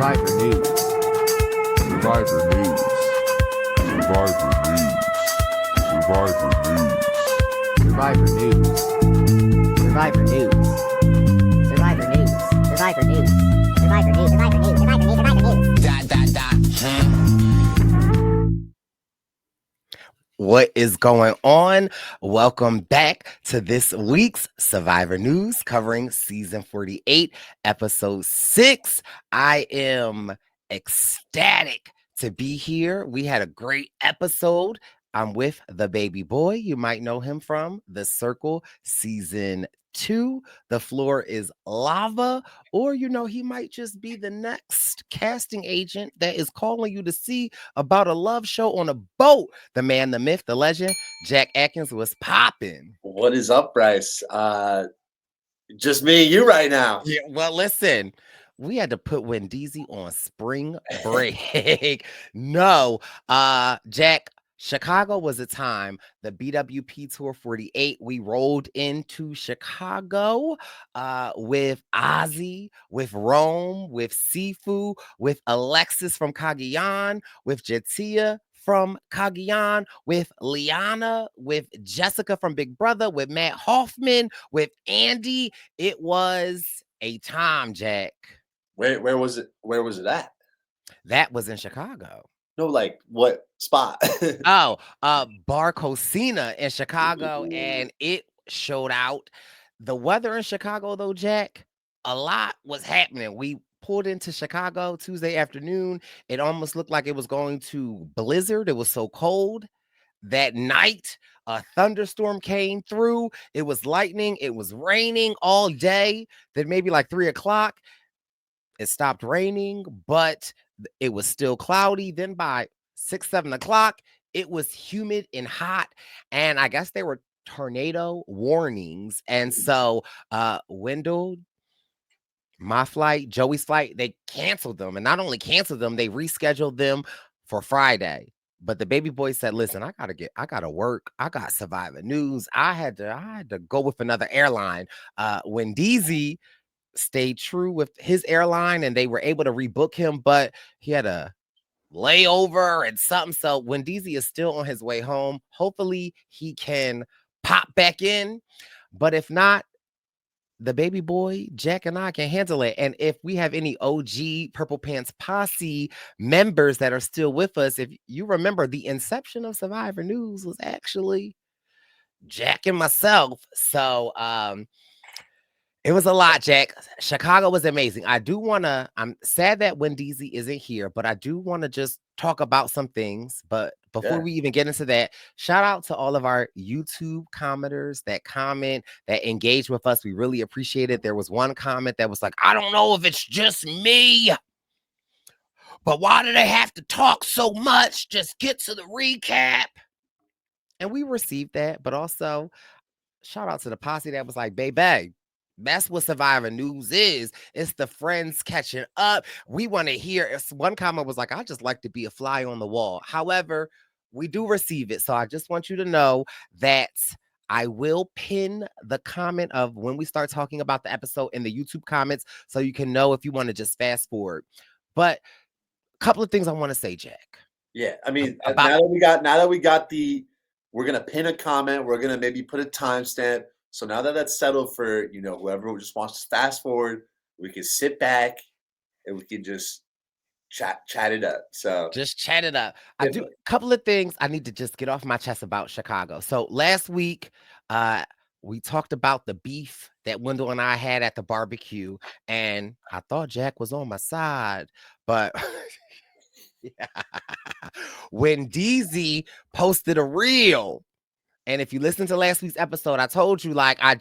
Survivor News. Survivor News. Survivor News. Survivor News. Survivor News. Survivor News. Survivor News. Survivor News. Survivor News. Survivor News. Survivor News. Survivor News. What is going on? Welcome back to this week's Survivor News covering season 48, episode 6. I am ecstatic to be here. We had a great episode. I'm with the baby boy. You might know him from The Circle season 2. The floor is lava, or he might just be the next casting agent that is calling you to see about a love show on a boat. The man, the myth, the legend, Jack Atkins was popping. What is up, Brice? Just me and you right now. Yeah, well, listen. We had to put Wendeezy on spring break. No, Jack, Chicago was a time, the BWP Tour 48, we rolled into Chicago with Ozzy, with Rome, with Sifu, with Alexis from Cagayan, with Jatia from Cagayan, with Liana, with Jessica from Big Brother, with Matt Hoffman, with Andy. It was a time, Jack. Where was it? Where was it at? That was in Chicago. No, like what spot? Bar Cocina in Chicago, and it showed out. The weather in Chicago, though, Jack, a lot was happening. We pulled into Chicago Tuesday afternoon. It almost looked like it was going to blizzard. It was so cold. That night, a thunderstorm came through. It was lightning. It was raining all day. Then maybe like 3 o'clock, it stopped raining, but it was still cloudy. Then by 6, 7 o'clock, it was humid and hot. And I guess there were tornado warnings. And so Wendell, my flight, Joey's flight, they canceled them. And not only canceled them, they rescheduled them for Friday. But the baby boy said, listen, I gotta work. I got Survivor News. I had to go with another airline. Wendeezy stayed true with his airline and they were able to rebook him, but he had a layover and something. So Wendeezy is still on his way home. Hopefully he can pop back in. But if not, the baby boy, Jack, and I can handle it. And if we have any OG Purple Pants Posse members that are still with us, if you remember, the inception of Survivor News was actually Jack and myself. So it was a lot, Jack. Chicago was amazing. I'm sad that Wendeezy isn't here, but I do want to just talk about some things. But before we even get into that, shout out to all of our YouTube commenters that comment, that engage with us. We really appreciate it. There was one comment that was like, I don't know if it's just me, but why do they have to talk so much? Just get to the recap. And we received that, but also shout out to the posse that was like, baby, that's what Survivor News is. It's the friends catching up. We want to hear. One comment was like, I just like to be a fly on the wall. However, we do receive it. So I just want you to know that I will pin the comment of when we start talking about the episode in the YouTube comments so you can know if you want to just fast forward. But a couple of things I want to say, Jack. Yeah, I mean, now that we got we're gonna pin a comment. We're gonna maybe put a timestamp. So now that that's settled for, whoever just wants to fast forward, we can sit back and we can just chat it up. So just chat it up. I do a couple of things I need to just get off my chest about Chicago. So last week, we talked about the beef that Wendell and I had at the barbecue, and I thought Jack was on my side, but Wendeezy posted a reel. And if you listen to last week's episode, I told you, like, I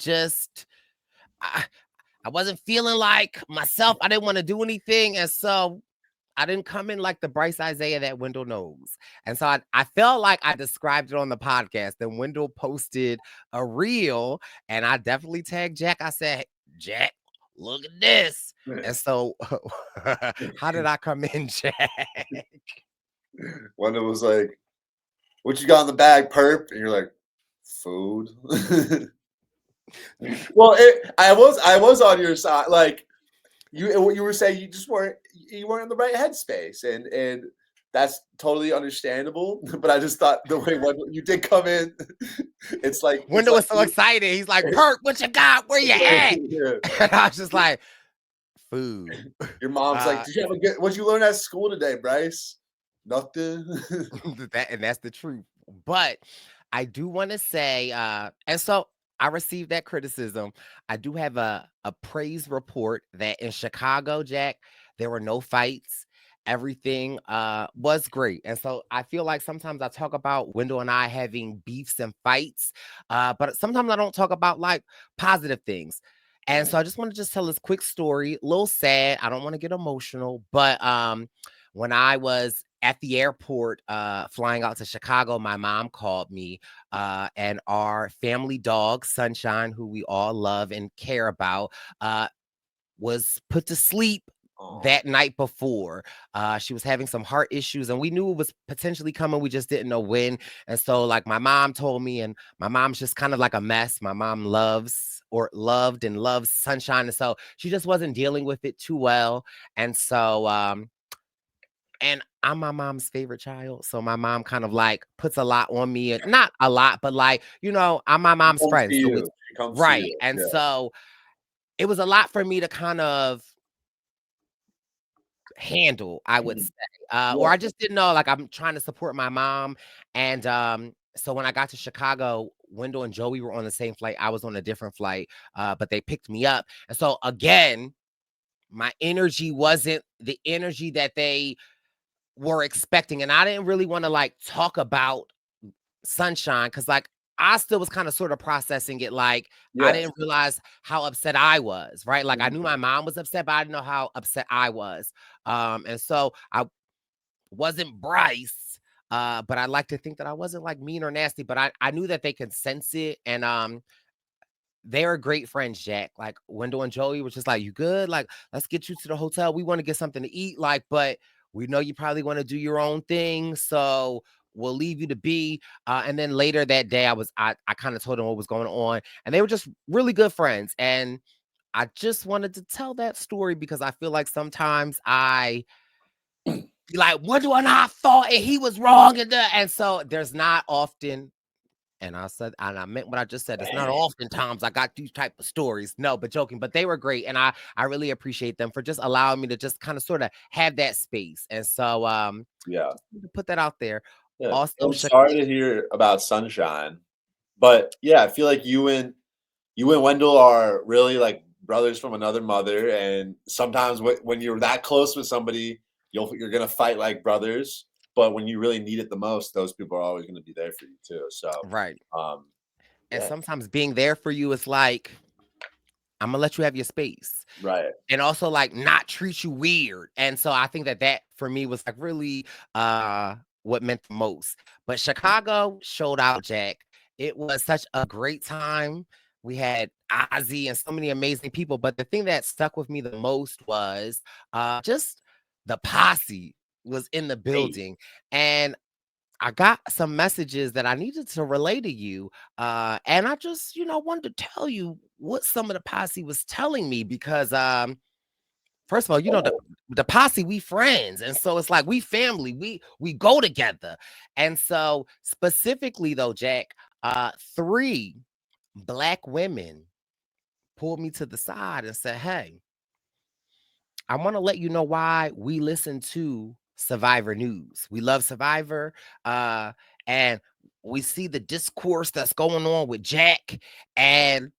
wasn't feeling like myself. I didn't want to do anything. And so I didn't come in like the Brice Izyah that Wendell knows. And so I felt like I described it on the podcast. And Wendell posted a reel, and I definitely tagged Jack. I said, Jack, look at this. And so how did I come in, Jack? Wendell was like, what you got in the bag, perp? And you're like, food. Well, I was on your side. Like, you were saying you weren't in the right headspace, and that's totally understandable. But I just thought the way you did come in, it's like Wendell was so excited. He's like, Perk, what you got? Where you at? yeah. And I was just like, food. Your mom's like, did you have a good? What'd you learn at school today, Brice? Nothing. And that's the truth. But I do want to say, and so I received that criticism. I do have a praise report that in Chicago, Jack, there were no fights. Everything was great. And so I feel like sometimes I talk about Wendell and I having beefs and fights, but sometimes I don't talk about like positive things. And so I just want to just tell this quick story, a little sad. I don't want to get emotional, but when I was at the airport flying out to Chicago, my mom called me and our family dog, Sunshine, who we all love and care about, was put to sleep that night before. She was having some heart issues and we knew it was potentially coming. We just didn't know when. And so like my mom told me, and my mom's just kind of like a mess. My mom loved and loves Sunshine. And so she just wasn't dealing with it too well. And so, and I'm my mom's favorite child. So my mom kind of like puts a lot on me, and not a lot, but like, I'm my mom's friend. So right. And so it was a lot for me to kind of handle, I would say. Or I just didn't know, like I'm trying to support my mom. And so when I got to Chicago, Wendell and Joey were on the same flight. I was on a different flight, but they picked me up. And so again, my energy wasn't the energy that they were expecting. And I didn't really want to like talk about Sunshine because like I still was kind of sort of processing it. Like I didn't realize how upset I was, right? Like I knew my mom was upset, but I didn't know how upset I was. And so I wasn't Brice, but I like to think that I wasn't like mean or nasty, but I knew that they could sense it. And they're great friends, Jack. Like Wendell and Joey was just like, you good? Like, let's get you to the hotel. We want to get something to eat. Like, but we know you probably want to do your own thing. So we'll leave you to be. And then later that day, I kind of told them what was going on. And they were just really good friends. And I just wanted to tell that story because I feel like sometimes I be like, Wendell and I thought and he was wrong. And so there's not often. And I said, and I meant what I just said. It's not oftentimes I got these type of stories. No, but joking. But they were great. And I really appreciate them for just allowing me to just kind of sort of have that space. And so to put that out there. Yeah. Also, I'm sorry to hear about Sunshine. But yeah, I feel like you and Wendell are really like brothers from another mother. And sometimes when you're that close with somebody, you're gonna fight like brothers. But when you really need it the most, those people are always going to be there for you too. So right. And sometimes being there for you is like, I'm gonna let you have your space. Right. And also like not treat you weird. And so I think that for me was like really what meant the most. But Chicago showed out, Jack. It was such a great time. We had Ozzy and so many amazing people. But the thing that stuck with me the most was just the posse was in the building. And I got some messages that I needed to relay to you. And I just, wanted to tell you what some of the posse was telling me because first of all, the posse, we friends. And so it's like we family, we go together. And so specifically though, Jack, 3 Black women pulled me to the side and said, hey, I want to let you know why we listen to Survivor News. We love Survivor. And we see the discourse that's going on with Jack. And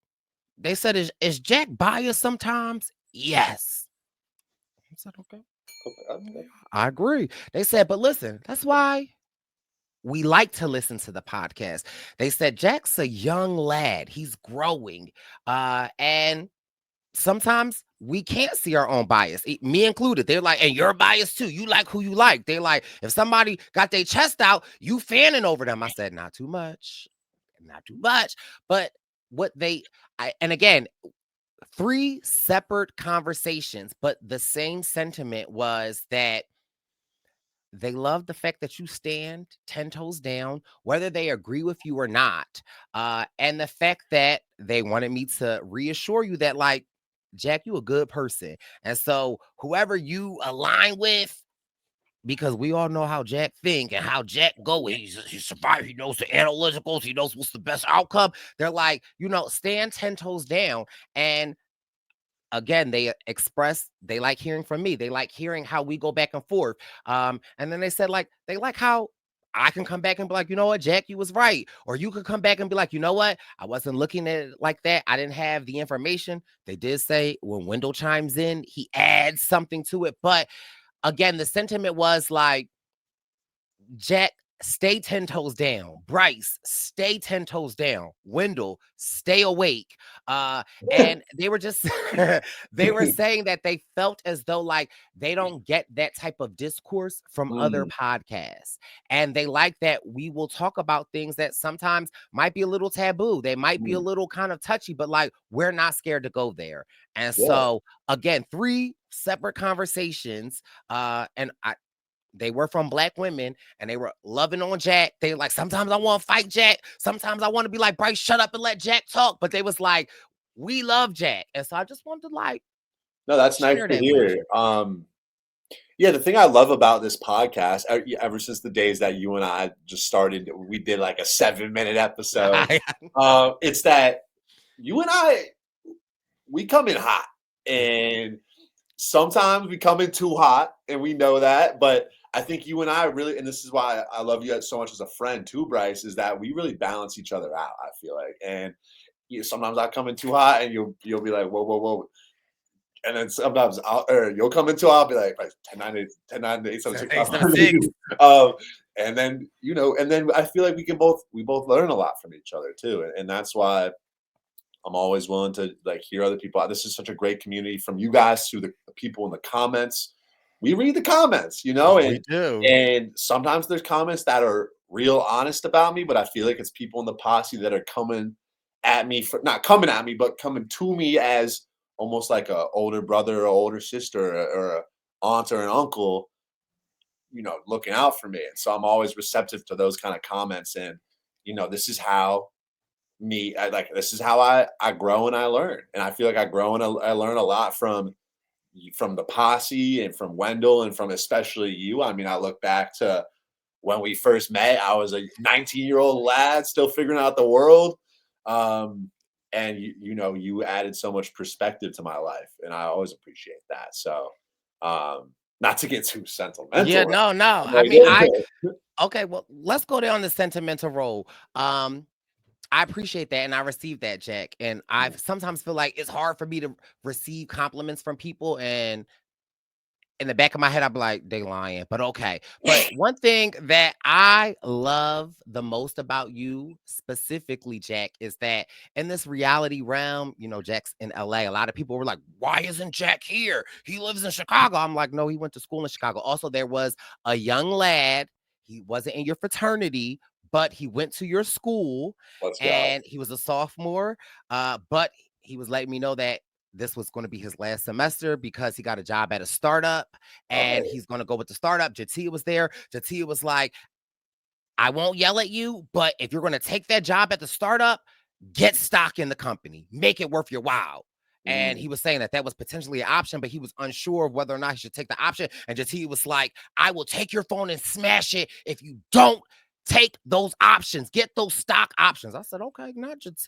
they said, is Jack biased sometimes? Yes. I said, okay. I agree. They said, but listen, that's why we like to listen to the podcast. They said, Jack's a young lad. He's growing. And sometimes we can't see our own bias, me included. They're like, and you're biased too. You like who you like. They're like, if somebody got their chest out, you fanning over them. I said, not too much. But and again, 3 separate conversations, but the same sentiment was that they love the fact that you stand 10 toes down, whether they agree with you or not. And the fact that they wanted me to reassure you that, like, Jack, you a good person. And so whoever you align with, because we all know how Jack think and how Jack go. He's survived. He knows the analyticals. He knows what's the best outcome. They're like, stand 10 toes down. And again, they express they like hearing from me. They like hearing how we go back and forth. And then they said like they like how I can come back and be like, you know what, Jack, you was right. Or you could come back and be like, you know what, I wasn't looking at it like that. I didn't have the information. They did say when Wendell chimes in, he adds something to it. But again, the sentiment was like, Jack, stay 10 toes down. Brice, stay 10 toes down. Wendell, stay awake. And they were just they were saying that they felt as though like they don't get that type of discourse from other podcasts. And they like that we will talk about things that sometimes might be a little taboo. They might be a little kind of touchy, but like we're not scared to go there. And so again, 3 separate conversations. They were from Black women and they were loving on Jack. They were like, sometimes I want to fight Jack. Sometimes I want to be like, Brice, shut up and let Jack talk. But they was like, we love Jack. And so I just wanted to like, no, that's nice to hear. Yeah, the thing I love about this podcast, ever since the days that you and I just started, we did like a 7-minute episode. It's that you and I, we come in hot, and sometimes we come in too hot, and we know that. But I think you and I really, and this is why I love you so much as a friend too, Brice, is that we really balance each other out. I feel like, and sometimes I come in too hot, and you'll be like, whoa, whoa, whoa. And then sometimes you'll come into, I'll be like 10-9-8-7-6. And then, and then I feel like we both learn a lot from each other too. And that's why I'm always willing to like hear other people out. This is such a great community, from you guys to the people in the comments. We read the comments, and we do. And sometimes there's comments that are real honest about me, but I feel like it's people in the posse that are coming at me for not coming at me, but coming to me as almost like a older brother or older sister or a aunt or an uncle, looking out for me. And so I'm always receptive to those kind of comments. And, this is how this is how I grow and I learn. And I feel like I grow and I learn a lot from the posse and from Wendell and from especially you. I mean, I look back to when we first met, I was a 19-year-old lad still figuring out the world. And you added so much perspective to my life, and I always appreciate that. So, not to get too sentimental. Yeah, no. I mean, okay, well, let's go down the sentimental road. I appreciate that, and I received that, Jack. And I sometimes feel like it's hard for me to receive compliments from people, and in the back of my head, I'd be like, they lying, but okay. But one thing that I love the most about you specifically, Jack, is that in this reality realm, Jack's in LA. A lot of people were like, why isn't Jack here? He lives in Chicago. I'm like, no, he went to school in Chicago. Also, there was a young lad. He wasn't in your fraternity, but he went to your school and he was a sophomore. But he was letting me know that this was going to be his last semester because he got a job at a startup and he's going to go with the startup. Jatia was there. Jatia was like, I won't yell at you, but if you're going to take that job at the startup, get stock in the company, make it worth your while. And he was saying that was potentially an option, but he was unsure of whether or not he should take the option. And Jatia was like, I will take your phone and smash it if you don't take those options, get those stock options. I said, okay,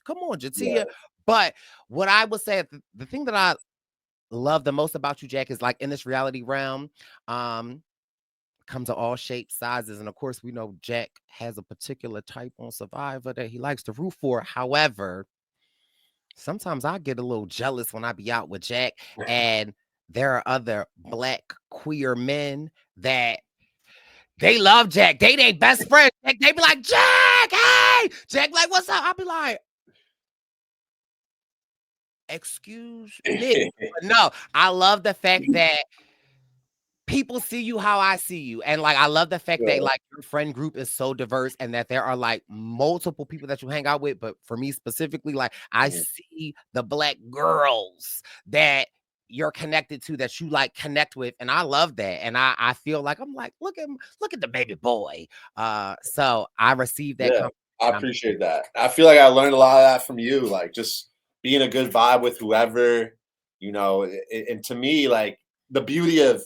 come on, Jatia. Yeah. But what I would say, the thing that I love the most about you, Jack, is like in this reality realm, comes in all shapes, sizes. And of course, we know Jack has a particular type on Survivor that he likes to root for. However, sometimes I get a little jealous when I be out with Jack, and there are other Black queer men that they love Jack. They best friend. They be like, Jack, hey! Jack like, what's up? I'll be like, excuse me. But no, I love the fact that people see you how I see you. And like, I love the fact that like your friend group is so diverse and that there are like multiple people that you hang out with. But for me specifically, like I see the Black girls that you're connected to, that you like connect with. And I love that. And I feel like, I'm like, look at the baby boy. So I received that. Yeah, I appreciate that. I feel like I learned a lot of that from you. Like just being a good vibe with whoever, And to me, like the beauty of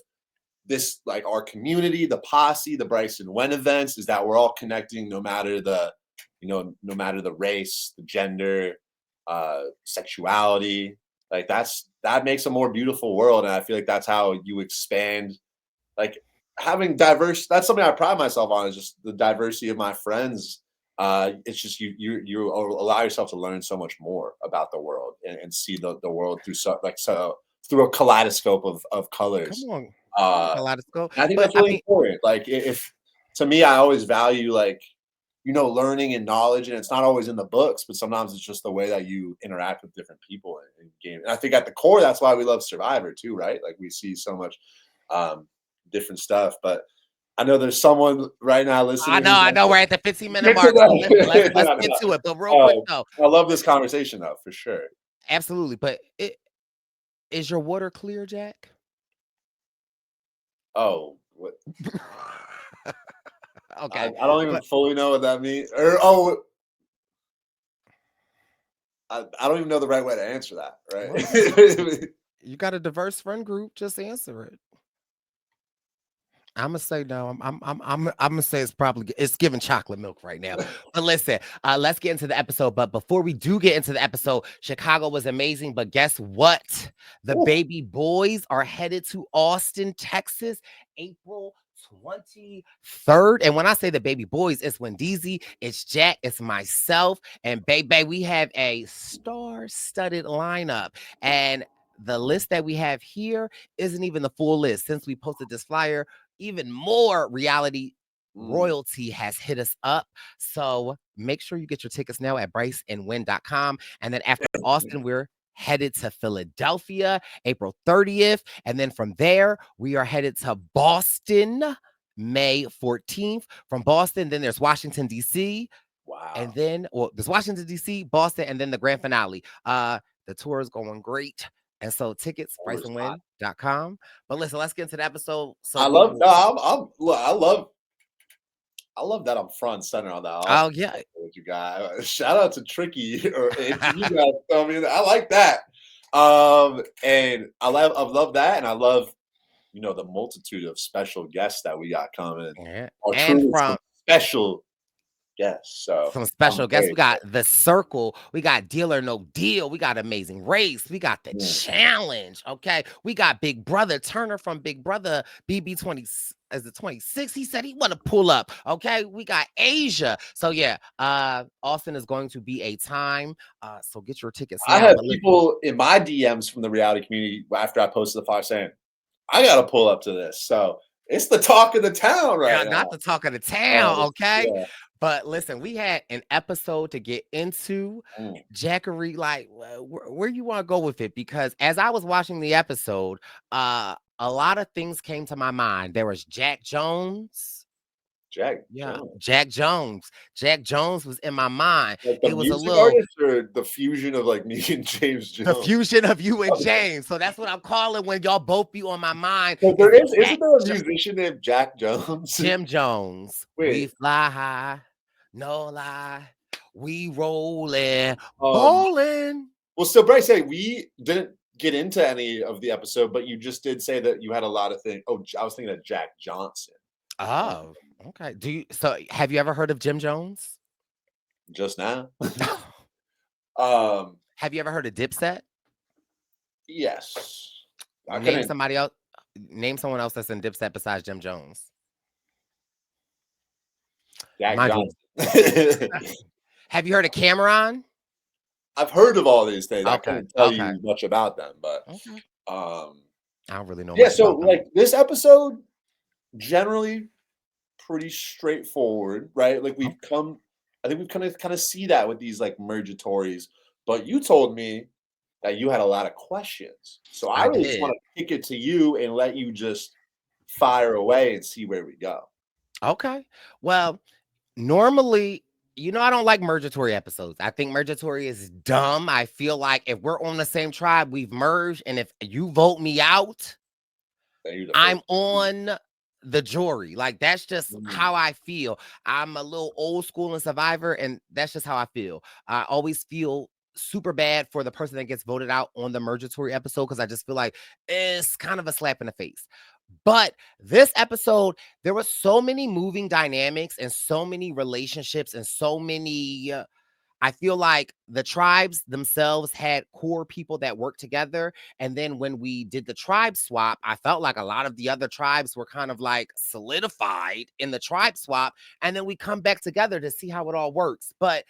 this, like our community, the posse, the Brice and Wen events, is that we're all connecting no matter the race, the gender, sexuality. Like that makes a more beautiful world, and I feel like that's how you expand. Like having diverse, that's something I pride myself on, is just the diversity of my friends. It's just you allow yourself to learn so much more about the world and see the world through a kaleidoscope of colors. Come on, Uh, kaleidoscope. I think But that's really important. Like if to me, I always value like learning and knowledge, and it's not always in the books, but sometimes it's just the way that you interact with different people in game. And I think at the core, that's why we love Survivor too, right? Like we see so much different stuff. But I know there's someone right now listening. I know. We're at the 15-minute mark. Let's get to it. But real quick though, I love this conversation though, for sure. Absolutely. But is your water clear, Jack? Oh, what? Okay. I don't even fully know what that means. I don't even know the right way to answer that. Right? You got a diverse friend group. Just answer it. I'm gonna say no. I'm gonna say it's giving chocolate milk right now. But listen, let's get into the episode. But before we do get into the episode, Chicago was amazing. But guess what? The baby boys are headed to Austin, Texas, April 23rd. And when I say the baby boys, it's Wendeezy, it's Jack, it's myself, and baby, we have a star-studded lineup. And the list that we have here isn't even the full list. Since we posted this flyer, even more reality royalty has hit us up. So make sure you get your tickets now at briceandwen.com. And then after Austin, we're headed to Philadelphia, April 30th. And then from there, we are headed to Boston, May 14th. From Boston, then there's Washington, D.C. Wow. And then, there's Washington, D.C., Boston, and then the grand finale. The tour is going great. And so tickets, briceandwen.com. But listen, let's get into the episode. So I love that I'm front and center on that. Oh yeah, with you guys. Shout out to Tricky or to you guys. I mean, I like that. And I love that, and I love the multitude of special guests that we got coming. Yeah. And from special guests. So some special guests. We got The Circle. We got Deal or No Deal. We got Amazing Race. We got The Challenge. Okay. We got Big Brother Turner from Big Brother BB20 as the 26. He said he want to pull up. Okay. We got Asia. So yeah, Austin is going to be a time. So get your tickets now. I have people in my DMs from the reality community after I posted the file saying, I gotta pull up to this. So it's the talk of the town right now. Not the talk of the town, okay? Yeah. But listen, we had an episode to get into. Jackery, like, where you want to go with it? Because as I was watching the episode, a lot of things came to my mind. There was Jack Jones. Jack Jones. Jack Jones was in my mind. Like it was a little artist or the fusion of like me and James Jones. The fusion of you and James. So that's what I'm calling when y'all both be on my mind. So isn't there a musician named Jack Jones? Jim Jones. Wait. We fly high, no lie. We rolling, bowling. Well, so Brice, we didn't get into any of the episode, but you just did say that you had a lot of things. Oh, I was thinking of Jack Johnson. Oh. Okay. Have you ever heard of Jim Jones? Just now. Have you ever heard of Dipset? Yes. Name somebody else. Name someone else that's in Dipset besides Jim Jones. Jack Johnson. Have you heard of Cameron? I've heard of all these things. I can't tell you much about them, but I don't really know. Yeah. So like this episode, generally pretty straightforward, right? Like I think we've kind of see that with these like mergatories, but you told me that you had a lot of questions. So I really just want to kick it to you and let you just fire away and see where we go. Okay. Well, normally, I don't like mergatory episodes. I think mergatory is dumb. I feel like if we're on the same tribe, we've merged, and if you vote me out, I'm on the jury. Like that's just how I feel. I'm a little old school in Survivor, and that's just how I feel. I always feel super bad for the person that gets voted out on the Mergatory episode because I just feel like it's kind of a slap in the face. But this episode, there were so many moving dynamics and so many relationships and so many. I feel like the tribes themselves had core people that worked together. And then when we did the tribe swap, I felt like a lot of the other tribes were kind of like solidified in the tribe swap. And then we come back together to see how it all works. But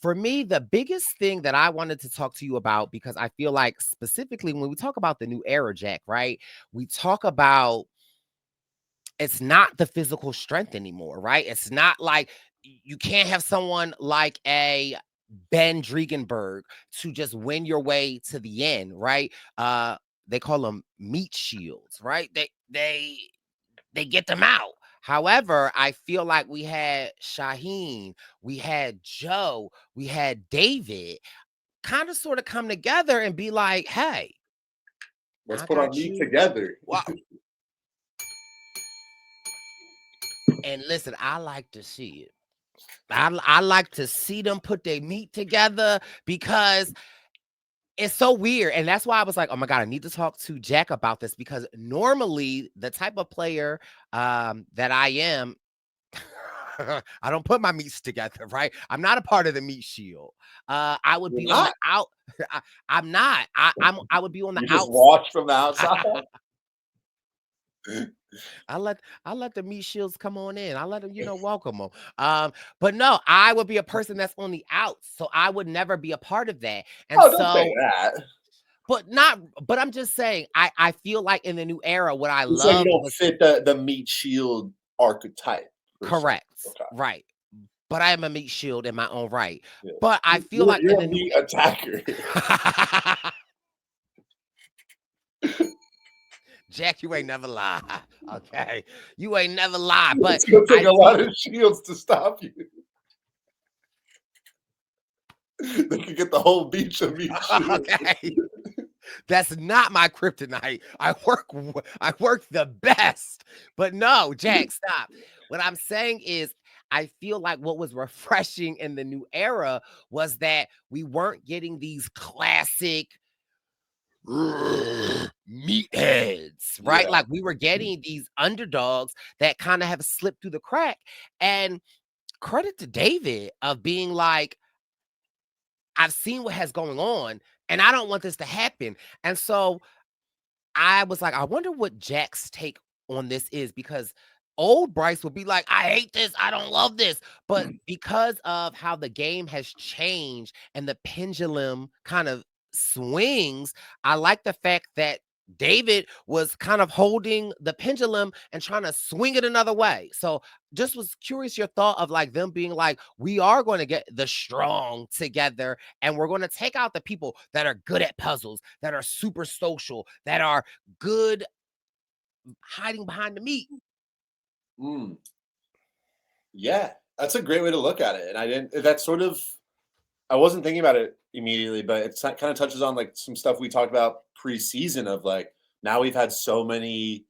for me, the biggest thing that I wanted to talk to you about, because I feel like specifically when we talk about the new era, Jack, right? We talk about it's not the physical strength anymore, right? It's not like you can't have someone like a Ben Dregenberg to just win your way to the end, right? They call them meat shields, right? They get them out. However, I feel like we had Shauhin, we had Joe, we had David kind of sort of come together and be like, hey, let's I put our got meat you. together. Wow. And listen, I like to see it. I like to see them put their meat together because it's so weird. And that's why I was like, oh my God, I need to talk to Jack about this because normally the type of player that I am, I don't put my meats together, right? I'm not a part of the meat shield. I would be on the out. I'm not. I would be on the You just outside. watch from the outside. I let the meat shields come on in. I let them, welcome them. But no, I would be a person that's on the outs, so I would never be a part of that. And Oh, don't say that. But I'm just saying, I feel like in the new era, what I You said you love don't was fit the meat shield archetype. correct, Okay. right. But I am a meat shield in my own right. Yeah. But I feel like you're in the a new meat attacker. Jack, you ain't never lie. Okay. You ain't never lie. But It's gonna take a lot of shields to stop you. They could get the whole beach of meat shields. Okay. That's not my kryptonite. I work the best. But no, Jack, stop. What I'm saying is I feel like what was refreshing in the new era was that we weren't getting these classic meatheads, right? Yeah. Like we were getting these underdogs that kind of have slipped through the crack. And credit to David of being like, I've seen what has going on and I don't want this to happen. And so I was like, I wonder what Jack's take on this is because old Brice would be like, I hate this. I don't love this. But because of how the game has changed and the pendulum kind of swings, I like the fact that David was kind of holding the pendulum and trying to swing it another way. So just was curious your thought of like them being like, we are going to get the strong together and we're going to take out the people that are good at puzzles, that are super social, that are good hiding behind the meat. Yeah, that's a great way to look at it. And I wasn't thinking about it immediately, but it kind of touches on like some stuff we talked about preseason of like, now we've had so many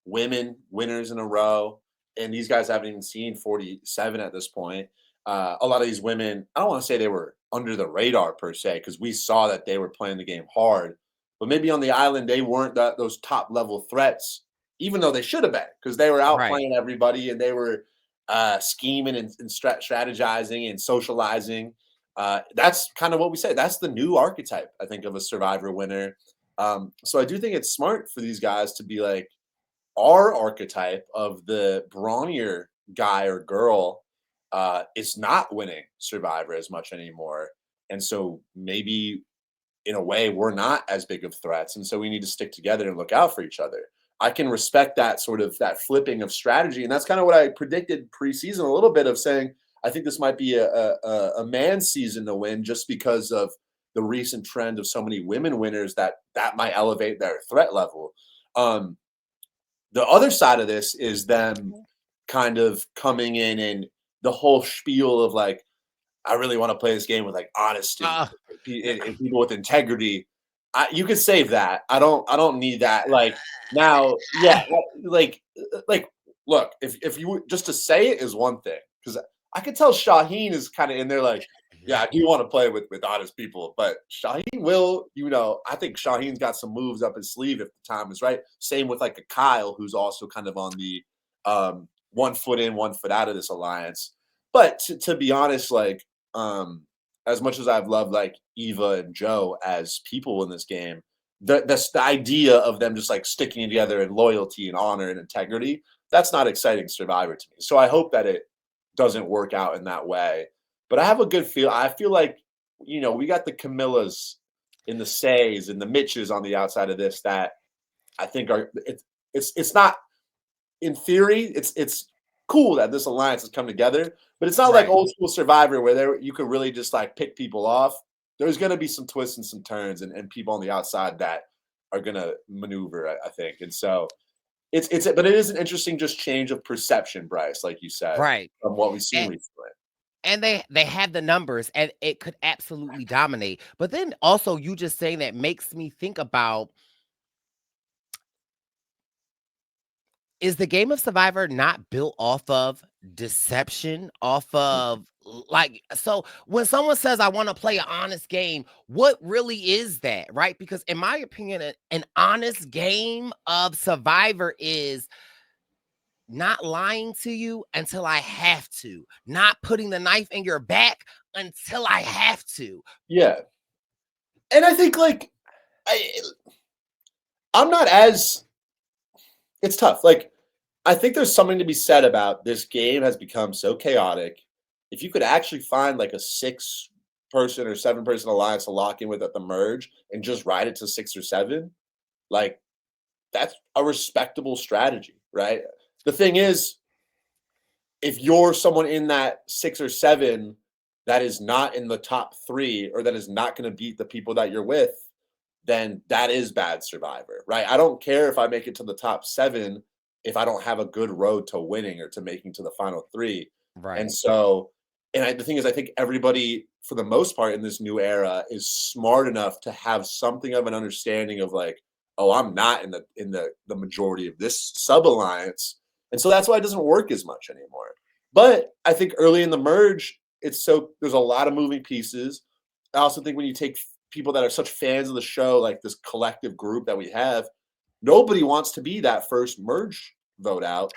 women winners in a row, and these guys haven't even seen 47 at this point. A lot of these women, I don't want to say they were under the radar per se, because we saw that they were playing the game hard, but maybe on the island, they weren't those top level threats, even though they should have been, because they were out playing everybody and they were scheming and strategizing and socializing. That's kind of what we say. That's the new archetype, I think, of a Survivor winner. So I do think it's smart for these guys to be like, our archetype of the brawnier guy or girl is not winning Survivor as much anymore. And so maybe in a way we're not as big of threats. And so we need to stick together and look out for each other. I can respect that sort of that flipping of strategy. And that's kind of what I predicted preseason a little bit of saying, I think this might be a man's season to win just because of the recent trend of so many women winners that might elevate their threat level. The other side of this is them kind of coming in and the whole spiel of like, I really want to play this game with like honesty and people with integrity. You could save that. I don't need that. Like now, yeah, like look, if you just to say it is one thing, because I could tell Shauhin is kind of in there like, Yeah, I do want to play with honest people, but Shauhin will, I think Shauhin's got some moves up his sleeve if the time is right. Same with like a Kyle, who's also kind of on the 1 foot in, 1 foot out of this alliance. But to be honest, like as much as I've loved like Eva and Joe as people in this game, the idea of them just like sticking together in loyalty and honor and integrity, that's not exciting Survivor to me. So I hope that it doesn't work out in that way. But I have a good feel. I feel like, we got the Camilas and the Sais and the Mitches on the outside of this that I think it's not, in theory, it's cool that this alliance has come together, but it's not like old school Survivor where you could really just like pick people off. There's going to be some twists and some turns and people on the outside that are going to maneuver, I think. And so but it is an interesting just change of perception, Brice, like you said, from what we've seen recently. And they have the numbers, and it could absolutely dominate. But then also, you just saying that makes me think about, is the game of Survivor not built off of deception, off of so when someone says, I want to play an honest game, what really is that, right? Because in my opinion, an honest game of Survivor is not lying to you until I have to, not putting the knife in your back until I have to. Yeah. And I think like, I'm not as, it's tough. Like, I think there's something to be said about this game has become so chaotic. If you could actually find like a 6-person or 7-person alliance to lock in with at the merge and just ride it to 6 or 7, like that's a respectable strategy, right? The thing is, if you're someone in that 6 or 7 that is not in the top 3 or that is not going to beat the people that you're with, then that is bad Survivor, right? I don't care if I make it to the top 7 if I don't have a good road to winning or to making to the final 3. Right. And so, the thing is, I think everybody, for the most part in this new era, is smart enough to have something of an understanding of like, oh, I'm not in the majority of this sub-alliance. And so that's why it doesn't work as much anymore. But I think early in the merge, there's a lot of moving pieces. I also think when you take people that are such fans of the show, like this collective group that we have, nobody wants to be that first merge vote out.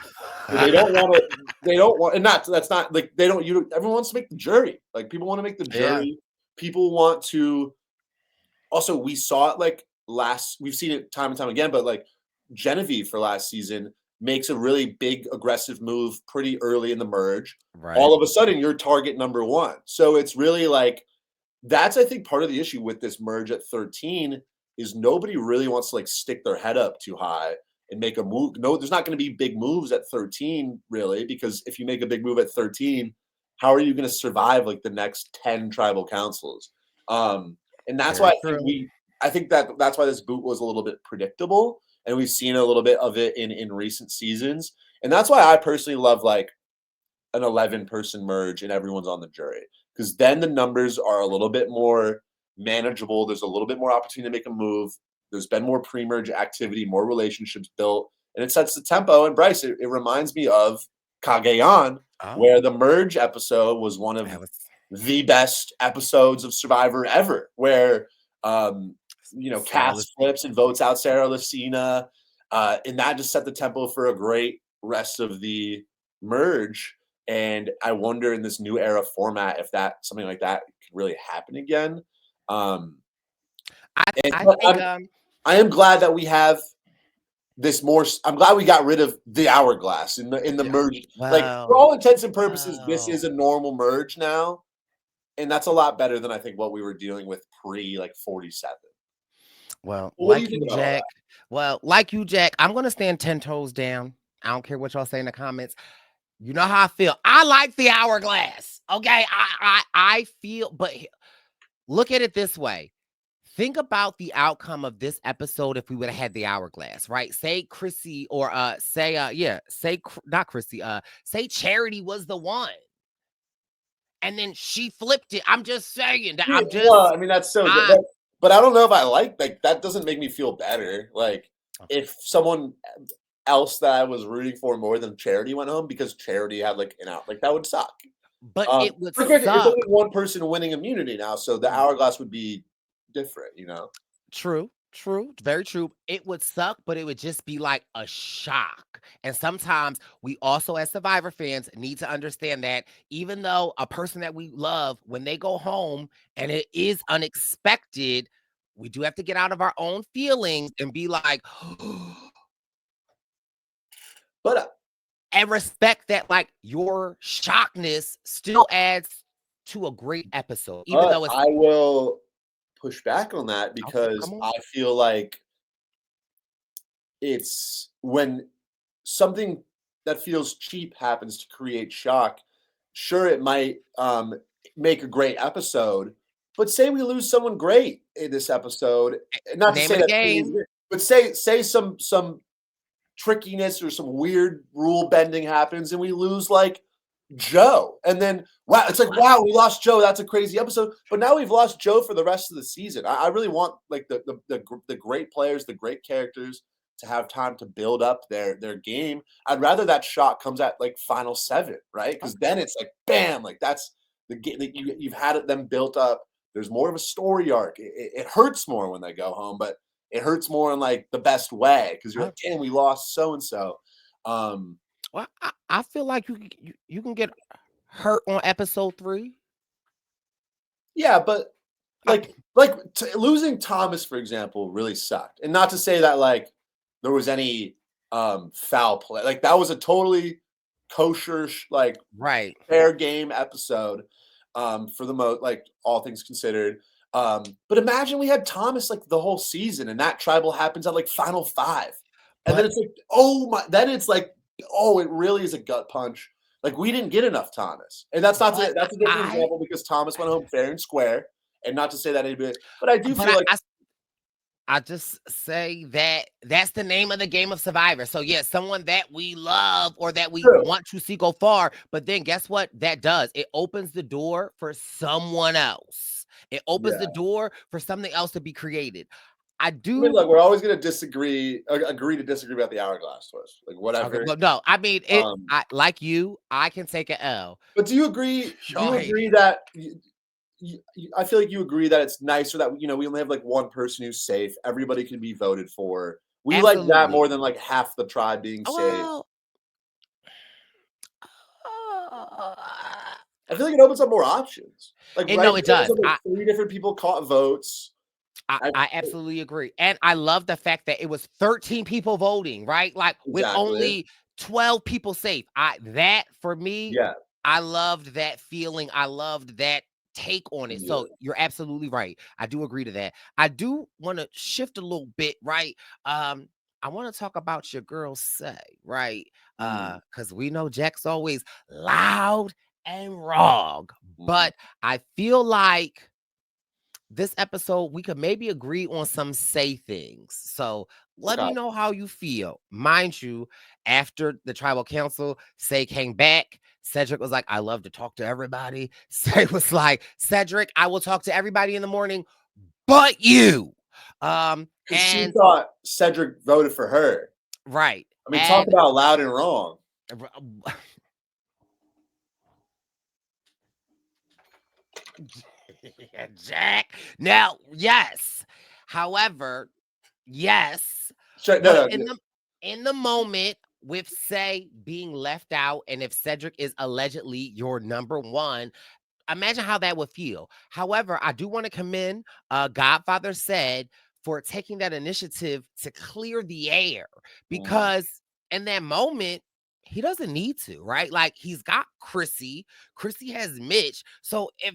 They don't want, and that's not like everyone wants to make the jury. Like people want to make the jury. Yeah. People want to, also we saw it like we've seen it time and time again, but like Genevieve for last season makes a really big aggressive move pretty early in the merge. Right. All of a sudden you're target number 1. So it's really like, that's, I think, part of the issue with this merge at 13 is nobody really wants to like stick their head up too high and make a move. No, there's not going to be big moves at 13 really, because if you make a big move at 13, how are you going to survive like the next 10 tribal councils? And that's why I think that's why this boot was a little bit predictable. And we've seen a little bit of it in recent seasons. And that's why I personally love like an 11-person merge and everyone's on the jury. Because then the numbers are a little bit more manageable. There's a little bit more opportunity to make a move. There's been more pre-merge activity, more relationships built. And it sets the tempo. And Brice, it reminds me of Cagayan, where the merge episode was one of the best episodes of Survivor ever, where Cass flips and votes out Sarah Lucina, and that just set the tempo for a great rest of the merge. And I wonder in this new era format if something like that could really happen again. I am glad that we have this more. I'm glad we got rid of the hourglass in the merge. Wow. Like for all intents and purposes, this is a normal merge now, and that's a lot better than I think what we were dealing with pre like 47. Well, like you, Jack. Well, like you, Jack, I'm gonna stand 10 toes down. I don't care what y'all say in the comments. You know how I feel. I like the hourglass. Okay, I feel, but look at it this way. Think about the outcome of this episode if we would have had the hourglass, right? Say Chrissy or say not Chrissy, say Charity was the one. And then she flipped it. I'm just saying that. Well, I mean, that's so good. But I don't know if I like that doesn't make me feel better. Like if someone else that I was rooting for more than Charity went home because Charity had like an out, like that would suck. But it would But granted, it's suck. only one person winning immunity now, so the hourglass would be different, you know? True, very true. It would suck, but it would just be like a shock. And sometimes we also, as Survivor fans, need to understand that even though a person that we love, when they go home and it is unexpected, we do have to get out of our own feelings and be like, But and respect that, like, your shockness still adds to a great episode, even though it's I will push back on that okay, because come on. I feel like it's when something that feels cheap happens to create shock. Sure, it might make a great episode, but say we lose someone great in this episode. Not to Name say of the that, game. but say some trickiness or some weird rule bending happens, and we lose like Joe, and then wow, it's like wow, we lost Joe. That's a crazy episode, but now we've lost Joe for the rest of the season. I really want like the great players, the great characters to have time to build up their game. I'd rather that shot comes at like final 7, right? Because then it's like bam, like that's the game that you've had it them built up. There's more of a story arc. It hurts more when they go home, but it hurts more in like the best way because you're like, damn, we lost so and so. Well, I feel like you can get hurt on episode 3. Yeah, but like losing Thomas, for example, really sucked. And not to say that like there was any foul play. Like that was a totally kosher, like Right. fair game episode for the most, like all things considered. But imagine we had Thomas like the whole season, and that tribal happens at like final 5, and then it's like, oh my, then it's like, oh, it really is a gut punch. Like we didn't get enough Thomas, and that's not to, that's a different example because Thomas went home fair and square, and not to say that anybody, but I do feel like I just say that that's the name of the game of Survivor. So yeah, someone that we love or that we want to see go far, but then guess what that does? It opens the door for someone else. It opens the door for something else to be created. I do. I mean, look, we're always going to disagree, agree to disagree about the hourglass twist, like whatever. Okay, well, no, I mean, I like you. I can take an L. But do you agree? Do you agree that? I feel like you agree that it's nicer that we only have like one person who's safe. Everybody can be voted for. We Absolutely. like that more than like half the tribe being safe. Well, I feel like it opens up more options. Like no, it does. Like 3 different people caught votes. I absolutely agree. And I love the fact that it was 13 people voting, right? Like with only 12 people safe. That for me, I loved that feeling. I loved that take on it. So you're absolutely right. I do agree to that. I do want to shift a little bit, right? I want to talk about your girl Sai, right? Because we know Jack's always loud and wrong. But I feel like this episode, we could maybe agree on some Sai things. So let me know how you feel. Mind you, after the tribal council, Sai came back. Cedric was like, I love to talk to everybody. Sai was like, Cedric, I will talk to everybody in the morning, but you. And she thought Cedric voted for her. Right. I mean, talk about loud and wrong. Jack. Now, yes. However, yes. Sure, in the moment with Sai being left out, and if Cedric is allegedly your number 1, imagine how that would feel. However, I do want to commend Godfather said for taking that initiative to clear the air, because in that moment, he doesn't need to, right? Like he's got Chrissy has Mitch. So if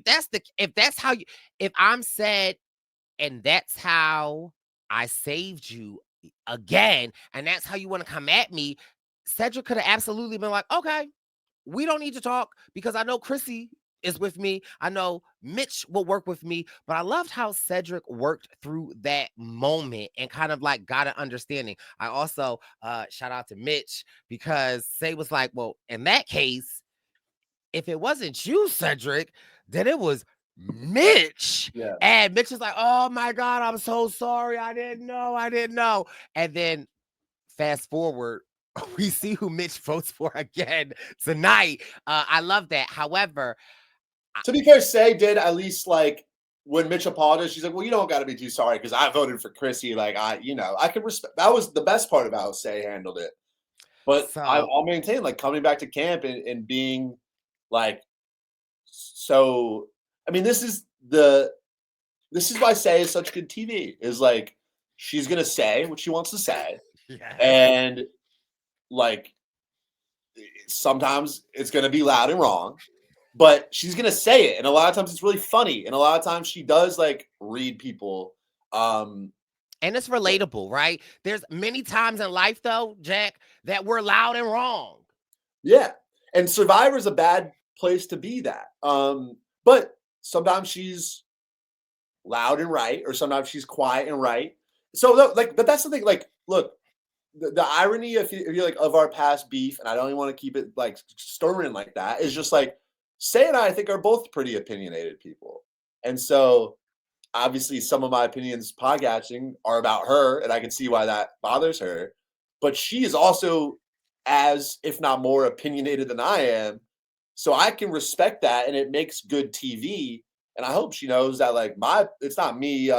I'm said, and that's how I saved you again, and that's how you want to come at me, Cedric could have absolutely been like, okay, we don't need to talk because I know Chrissy is with me. I know Mitch will work with me, but I loved how Cedric worked through that moment and kind of like got an understanding. I also shout out to Mitch because Sai was like, well, in that case, if it wasn't you, Cedric, then it was Mitch. And Mitch is like, oh my God, I'm so sorry. I didn't know. And then fast forward, we see who Mitch votes for again tonight. I love that. However, to be fair, Say did at least like when Mitch apologized, she's like, well, you don't got to be too sorry because I voted for Chrissy. Like, I can respect. That was the best part about how Say handled it. But so I'll maintain, like, coming back to camp and being like, so, I mean, this is why Say is such good TV, is like, she's going to say what she wants to say. yeah. And like, sometimes it's going to be loud and wrong, but she's going to say it. And a lot of times it's really funny. And a lot of times she does like read people. And it's relatable, right? There's many times in life though, Jack, that we're loud and wrong. Yeah. And Survivor's a bad place to be that. But sometimes she's loud and right, or sometimes she's quiet and right. So like, but that's the thing. Like, look, the irony if you're like of our past beef, and I don't even want to keep it like stirring like that, is just like Say and I think are both pretty opinionated people. And so obviously some of my opinions podcasting are about her, and I can see why that bothers her. But she is also as, if not more, opinionated than I am. So I can respect that, and it makes good TV. And I hope she knows that like it's not me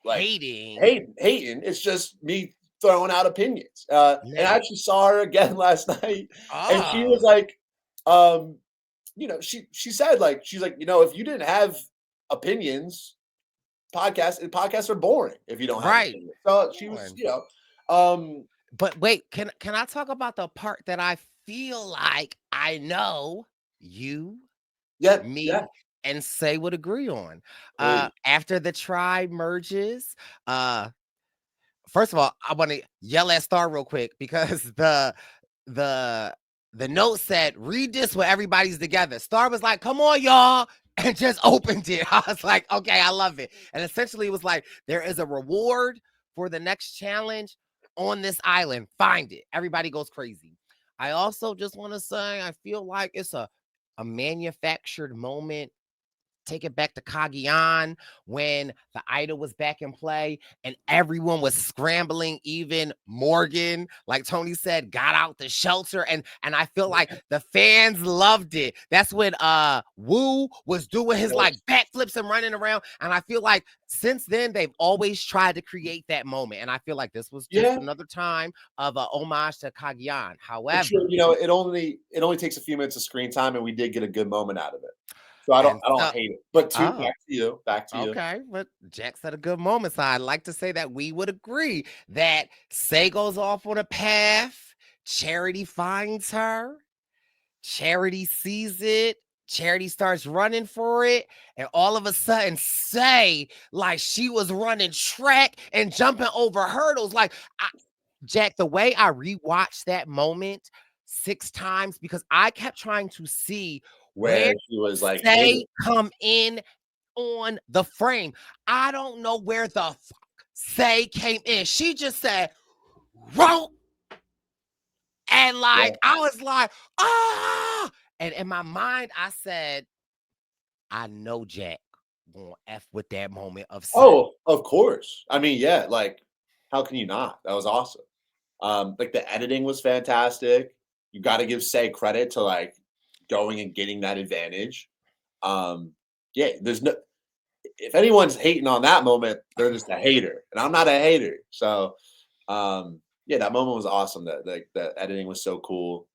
like hating. It's just me throwing out opinions. And I actually saw her again last night, and she was like, she said like, she's like, if you didn't have opinions, podcasts are boring if you don't have opinions. So she was, but wait, can I talk about the part that I feel like I know you, me, and Say would agree on? After the tribe merges, first of all, I want to yell at Star real quick because the note said, read this when everybody's together. Star was like, come on, y'all, and just opened it. I was like, okay, I love it. And essentially it was like, there is a reward for the next challenge on this island. Find it. Everybody goes crazy. I also just want to say, I feel like it's a manufactured moment. Take it back to Cagayan when the idol was back in play and everyone was scrambling. Even Morgan, like Tony said, got out the shelter, and I feel like the fans loved it. That's when Wu was doing his like backflips and running around, and I feel like since then they've always tried to create that moment, and I feel like this was just another time of a homage to Cagayan. However, it only takes a few minutes of screen time, and we did get a good moment out of it. So I don't hate it. But back to you. Okay, but Jack said a good moment. So I'd like to say that we would agree that Say goes off on a path. Charity finds her. Charity sees it. Charity starts running for it. And all of a sudden, Say, like she was running track and jumping over hurdles. Like, Jack, the way I rewatched that moment 6 times, because I kept trying to see where she was like, Say come in on the frame. I don't know where the fuck Say came in. She just said, roll. And like, I was like, ah. And in my mind, I said, I know Jack gonna F with that moment of Say. Oh, of course. I mean, yeah, like, how can you not? That was awesome. Like the editing was fantastic. You got to give Say credit to like going and getting that advantage. There's no, if anyone's hating on that moment, they're just a hater, and I'm not a hater. So that moment was awesome. That like the editing was so cool.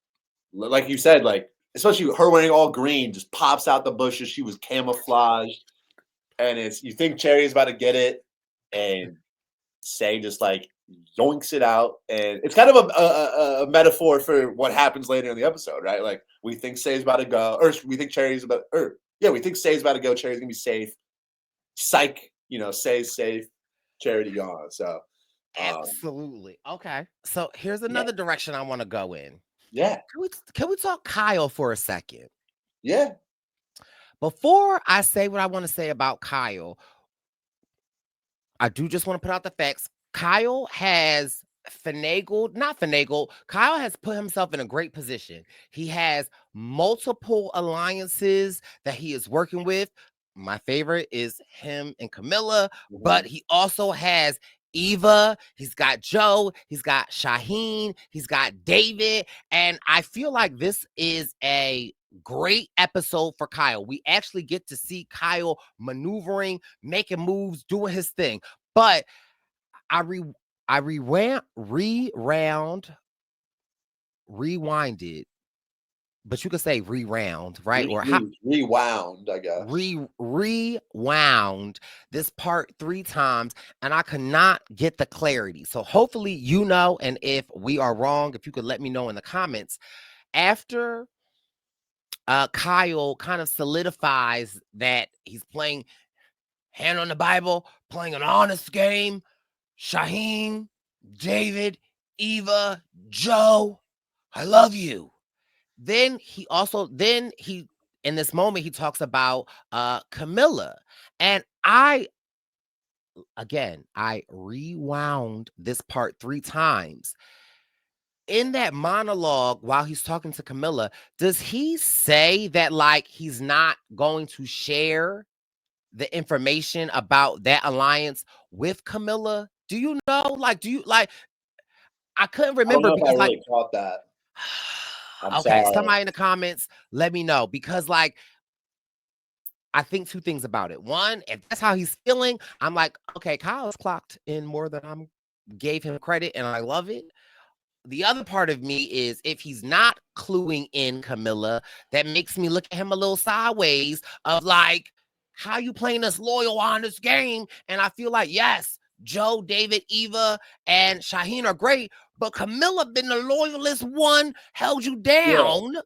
Like you said, like especially her wearing all green just pops out the bushes. She was camouflaged, and you think Cherry's about to get it, and Say just like yoinks it out, and it's kind of a metaphor for what happens later in the episode, right? Like we think Say's about to go, or we think Cherry's about, we think Say's about to go. Cherry's gonna be safe. Psych, Say's safe. Charity gone. So absolutely okay. So here's another direction I want to go in. Yeah. Can we talk Kyle for a second? Yeah. Before I say what I want to say about Kyle, I do just want to put out the facts. Kyle has Kyle has put himself in a great position. He has multiple alliances that he is working with. My favorite is him and Camila, but he also has Eva, he's got Joe, he's got Shauhin, he's got David. And I feel like this is a great episode for Kyle. We actually get to see Kyle maneuvering, making moves, doing his thing. But I rewinded, but you could say rewound, right? Or rewound, I guess. Rewound this part 3 times, and I could not get the clarity. So hopefully you know, and if we are wrong, if you could let me know in the comments. After Kyle kind of solidifies that he's playing hand on the Bible, playing an honest game, Shauhin, David, Eva, Joe, I love you. Then he in this moment he talks about Camila. And I rewound this part 3 times. In that monologue, while he's talking to Camila, does he say that like he's not going to share the information about that alliance with Camila? Do you know? Like, I couldn't remember I don't know because if I really caught that. Okay, sorry. somebody in the comments, let me know, because like I think 2 things about it. One, if that's how he's feeling, I'm like, okay, Kyle's clocked in more than I gave him credit, and I love it. The other part of me is if he's not cluing in Camila, that makes me look at him a little sideways of like, how you playing this loyal, honest game? And I feel like, yes, Joe, David, Eva, and Shauhin are great, but Camila been the loyalist one, held you down. Yeah.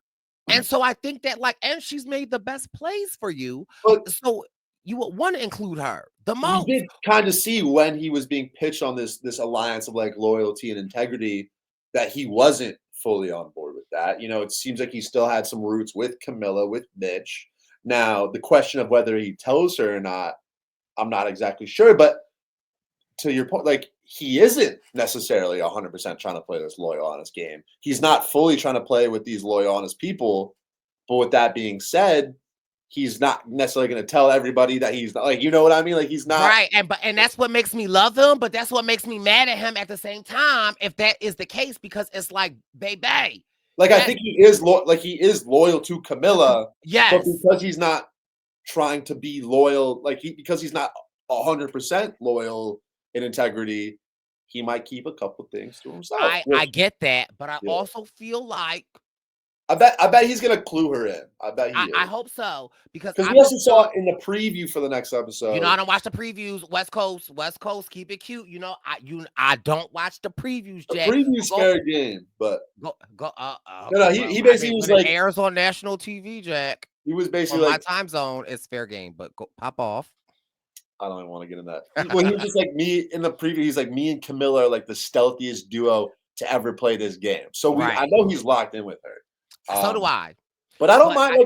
And so I think that like, and she's made the best plays for you. But so you would want to include her the most. You did kind of see when he was being pitched on this alliance of like loyalty and integrity that he wasn't fully on board with that. You know, it seems like he still had some roots with Camila, with Mitch. Now, the question of whether he tells her or not, I'm not exactly sure. But to your point, like, he isn't necessarily 100% trying to play this loyal, honest game. He's not fully trying to play with these loyal, honest people. But with that being said, he's not necessarily going to tell everybody that he's not, like, you know what I mean? Like, he's not. Right. And that's what makes me love him. But that's what makes me mad at him at the same time, if that is the case, because it's like, baby. Like, I think he is loyal to Camila. Yes. But because he's not trying to be loyal, because he's not 100% loyal in integrity, he might keep a couple things to himself. I get that, but I also feel like I bet he's gonna clue her in. I hope so, because we also saw it in the preview for the next episode. You know, I don't watch the previews. West Coast, keep it cute. You know, I don't watch the previews, Jack. The preview's fair game, but no, he basically was like, airs on national TV, Jack. He was basically on like, my time zone. It's fair game, but go pop off. I don't even want to get in that. Well, he was just like, me in the preview. He's like, me and Camila are like the stealthiest duo to ever play this game. So I know he's locked in with her. So do I. But I don't mind,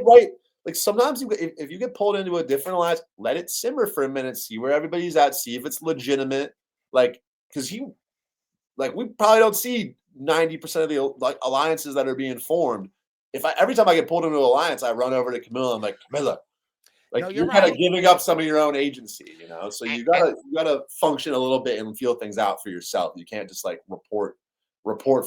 like sometimes if you get pulled into a different alliance, let it simmer for a minute, see where everybody's at, see if it's legitimate. Like, because we probably don't see 90% of the alliances that are being formed. Every time I get pulled into an alliance, I run over to Camila. I'm like, Camila, you're kind of giving up some of your own agency, you know. So you gotta function a little bit and feel things out for yourself. You can't just like report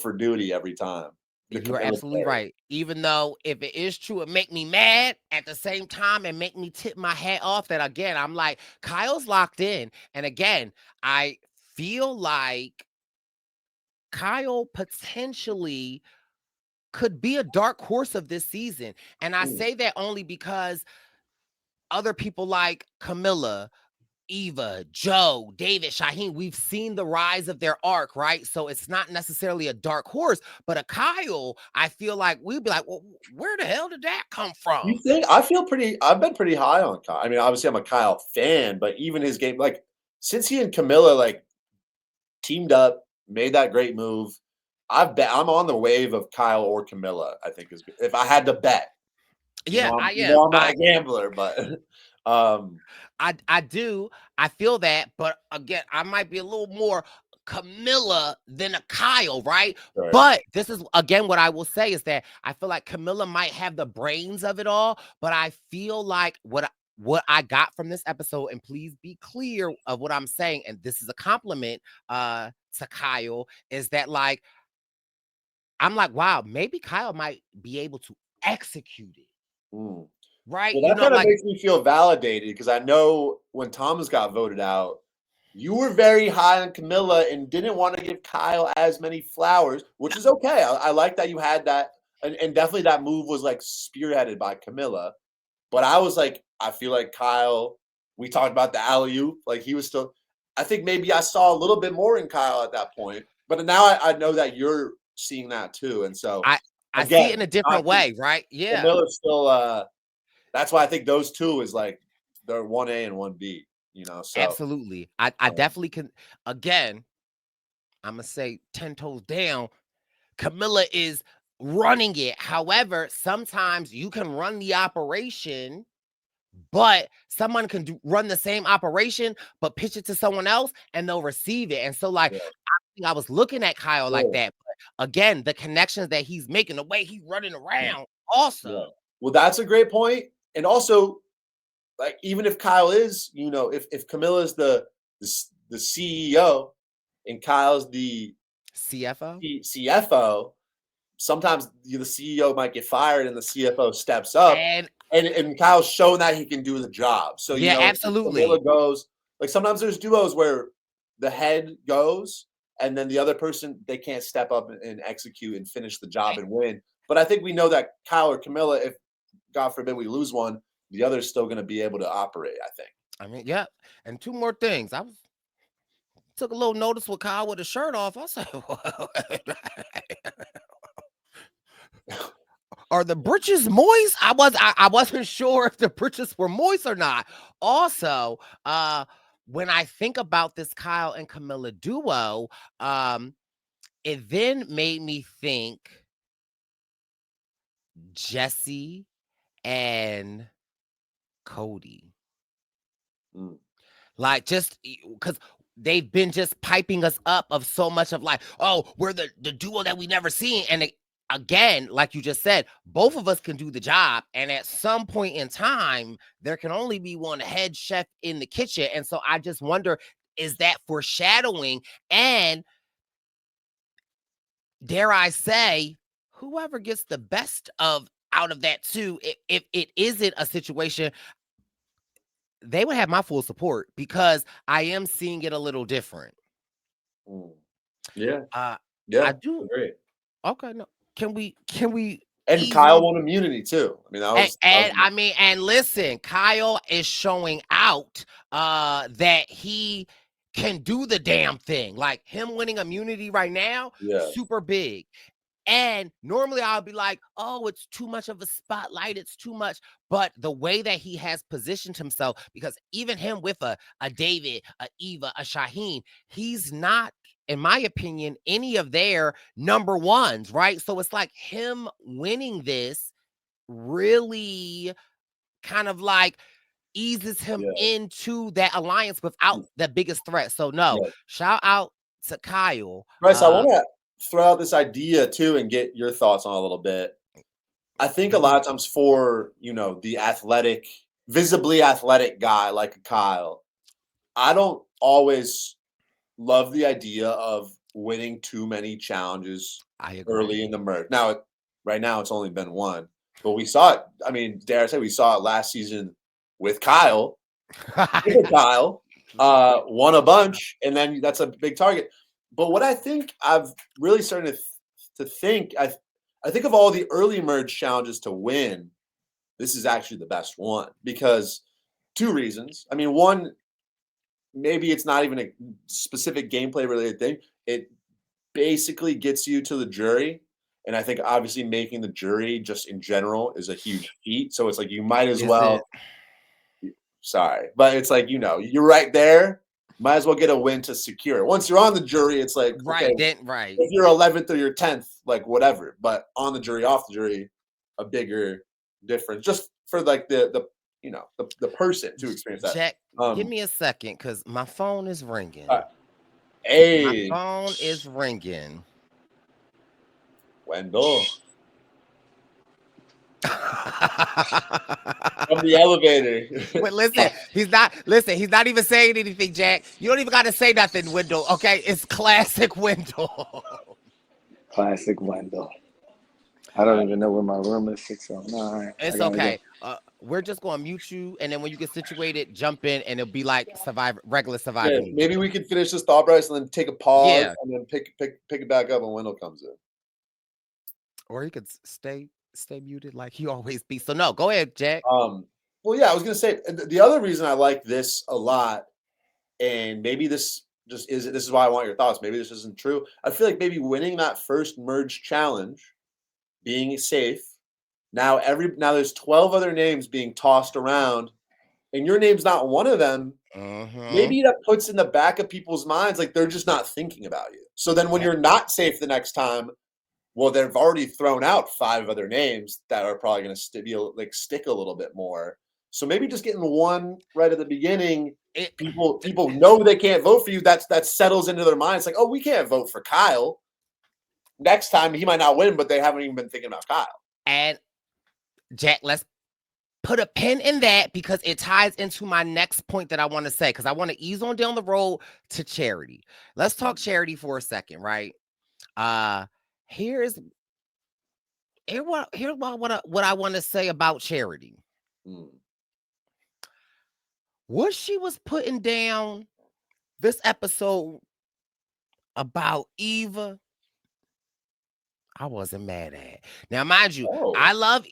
for duty every time. You're absolutely right. Even though if it is true, it make me mad at the same time and make me tip my hat off that again, I'm like, Kyle's locked in. And again, I feel like Kyle potentially could be a dark horse of this season. And I say that only because other people like Camila, Eva, Joe, David, Shauhin, we've seen the rise of their arc, right? So it's not necessarily a dark horse, but a Kyle, I feel like we'd be like, well, where the hell did that come from? You think? I've been pretty high on Kyle. I mean, obviously I'm a Kyle fan, but even his game, like since he and Camila like teamed up, made that great move, I'm on the wave of Kyle or Camila, I think is if I had to bet. Yeah, I am. I'm not a gambler, but I do. I feel that, but again, I might be a little more Camila than a Kyle, right? But this is again what I will say is that I feel like Camila might have the brains of it all, but I feel like what I got from this episode, and please be clear of what I'm saying, and this is a compliment to Kyle, is that like I'm like, wow, maybe Kyle might be able to execute it. Mm. Right? Well, that You know, kind of like makes me feel validated because I know when Thomas got voted out, you were very high on Camila and didn't want to give Kyle as many flowers, which is okay. I like that you had that, and definitely that move was like spearheaded by Camila. But I was like, I feel like Kyle. We talked about the alley-oop, like he was still. I think maybe I saw a little bit more in Kyle at that point, but now I know that you're seeing that too, and so I see again, it in a different way, right? Yeah. Camila's still. That's why I think those two is like they're 1A and 1B, you know. So Absolutely. I definitely can. Again, I'm gonna say 10 toes down. Camila is running it. However, sometimes you can run the operation, but someone can run the same operation, but pitch it to someone else and they'll receive it. And so, like, I was looking at Kyle like that. But again, the connections that he's making, the way he's running around, also. Well, that's a great point. And also, like, even if Kyle is, you know, if Camila's the CEO and Kyle's the CFO, sometimes the CEO might get fired and the CFO steps up. And Kyle's shown that he can do the job. So, you know, absolutely. Camila goes, like, sometimes there's duos where the head goes and then the other person, they can't step up and execute and finish the job and win. But I think we know that Kyle or Camila, if God forbid we lose one, the other's still going to be able to operate, I think. I mean, yeah. And two more things. I took a little notice with Kyle with his shirt off. I was like, are the britches moist? I wasn't sure if the britches were moist or not. Also, when I think about this Kyle and Camila duo, it then made me think Jesse and Cody. Like, just because they've been just piping us up of so much of like, oh, we're the duo that we never seen. And again, like you just said, both of us can do the job. And at some point in time, there can only be one head chef in the kitchen. And so I just wonder, is that foreshadowing? And dare I say, whoever gets the best out of that too, if it isn't a situation, they would have my full support because I am seeing it a little different. Yeah. I do agree. Okay, no. Can we and Kyle won immunity too. I mean, and listen, Kyle is showing out that he can do the damn thing. Like him winning immunity right now, super big. And normally I'll be like, oh, it's too much of a spotlight. It's too much. But the way that he has positioned himself, because even him with a David, a Eva, a Shauhin, he's not, in my opinion, any of their number ones, right? So it's like him winning this really kind of like eases him into that alliance without the biggest threat. So no, shout out to Kyle. Brice, I want to throw out this idea too and get your thoughts on a little bit. I think a lot of times for, you know, the athletic, visibly athletic guy like Kyle, I don't always love the idea of winning too many challenges early in the merge. Now, right now it's only been one, but we saw it. I mean, dare I say we saw it last season with Kyle. Kyle won a bunch, and then that's a big target. But what I think I've really started to think, I think of all the early merge challenges to win, this is actually the best one because two reasons. I mean, one, maybe it's not even a specific gameplay related thing. It basically gets you to the jury. And I think obviously making the jury just in general is a huge feat. So it's like you might as well. Sorry, but it's like, you know, you're right there. Might as well get a win to secure. Once you're on the jury, it's like, if you're 11th or you're 10th, like whatever. But on the jury, off the jury, a bigger difference just for like the you know, the person to experience that. Jack, give me a second because my phone is ringing. Hey, my phone is ringing. Wendell. from the elevator. But listen, he's not even saying anything, Jack. You don't even got to say nothing, Wendell. Okay, it's classic Wendell. Classic Wendell. I don't even know where my room is. 609. It's okay. We're just gonna mute you, and then when you get situated, jump in, and it'll be like regular Survivor. Yeah, maybe we can finish this thought, Brice, and then take a pause, and then pick it back up when Wendell comes in. Or he could stay muted like he always be. So no, go ahead, Jack. Well, yeah, I was gonna say the other reason I like this a lot, and maybe this is why I want your thoughts. Maybe this isn't true. I feel like maybe winning that first merge challenge, being safe. Now there's 12 other names being tossed around, and your name's not one of them. Maybe that puts in the back of people's minds like they're just not thinking about you. So then when you're not safe the next time, well, they've already thrown out 5 other names that are probably going to stick a little bit more. So maybe just getting one right at the beginning, people know they can't vote for you. That settles into their minds like, oh, we can't vote for Kyle. Next time he might not win, but they haven't even been thinking about Kyle. And Jack, let's put a pin in that because it ties into my next point that I want to say, because I want to ease on down the road to Charity. Let's talk Charity for a second, right? Here's what I want to say about Charity. What she was putting down this episode about Eva, I wasn't mad at. Now, mind you, I love,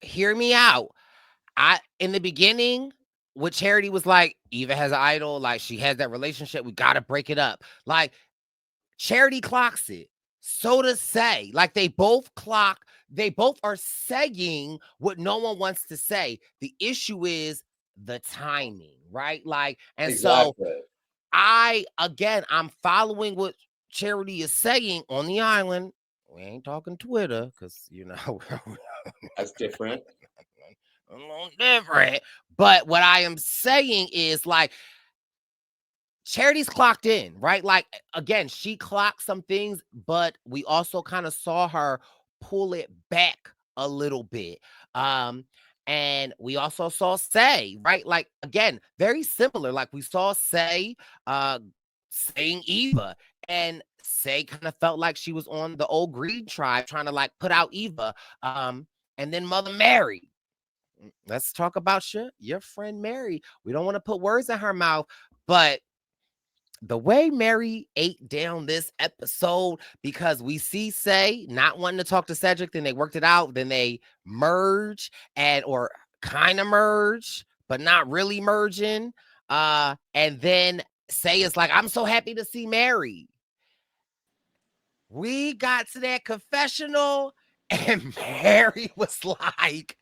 hear me out. In the beginning, with Charity was like, Eva has an idol, like she has that relationship, we got to break it up. Like, Charity clocks it. So to say, like they both are saying what no one wants to say. The issue is the timing, right? Like, and exactly. So I'm following what Charity is saying on the island. We ain't talking Twitter because, you know, that's different. A little different. But what I am saying is like, Charity's clocked in, right? Like, again, she clocked some things, but we also kind of saw her pull it back a little bit. And we also saw Sai, right? Like, again, very similar. Like, we saw Sai saying Eva, and Sai kind of felt like she was on the old Greed tribe trying to like put out Eva. And then Mother Mary. Let's talk about your friend Mary. We don't want to put words in her mouth, but the way Mary ate down this episode, because we see Sai not wanting to talk to Cedric, then they worked it out, then they merge or kind of merge, but not really merging. And then Sai is like, I'm so happy to see Mary. We got to that confessional, and Mary was like,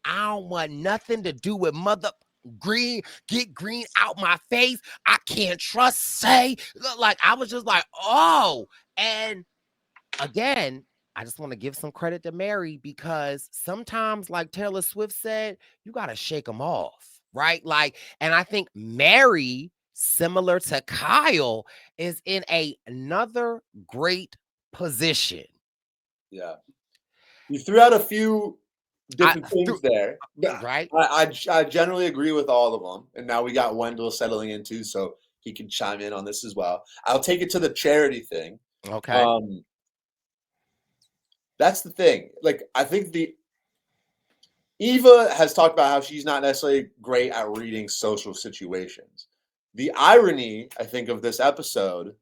I don't want nothing to do with Mother Green, get Green out my face. I can't trust Sai. Like, I was just like, oh. And again, I just want to give some credit to Mary, because sometimes, like Taylor Swift said, you got to shake them off, right? Like, and I think Mary, similar to Kyle, is in another great position. Yeah. You threw out a few different things there, right? I generally agree with all of them, and now we got Wendell settling in too, so he can chime in on this as well. I'll take it to the Charity thing. Okay. That's the thing. Like, I think Eva has talked about how she's not necessarily great at reading social situations. The irony, I think, of this episode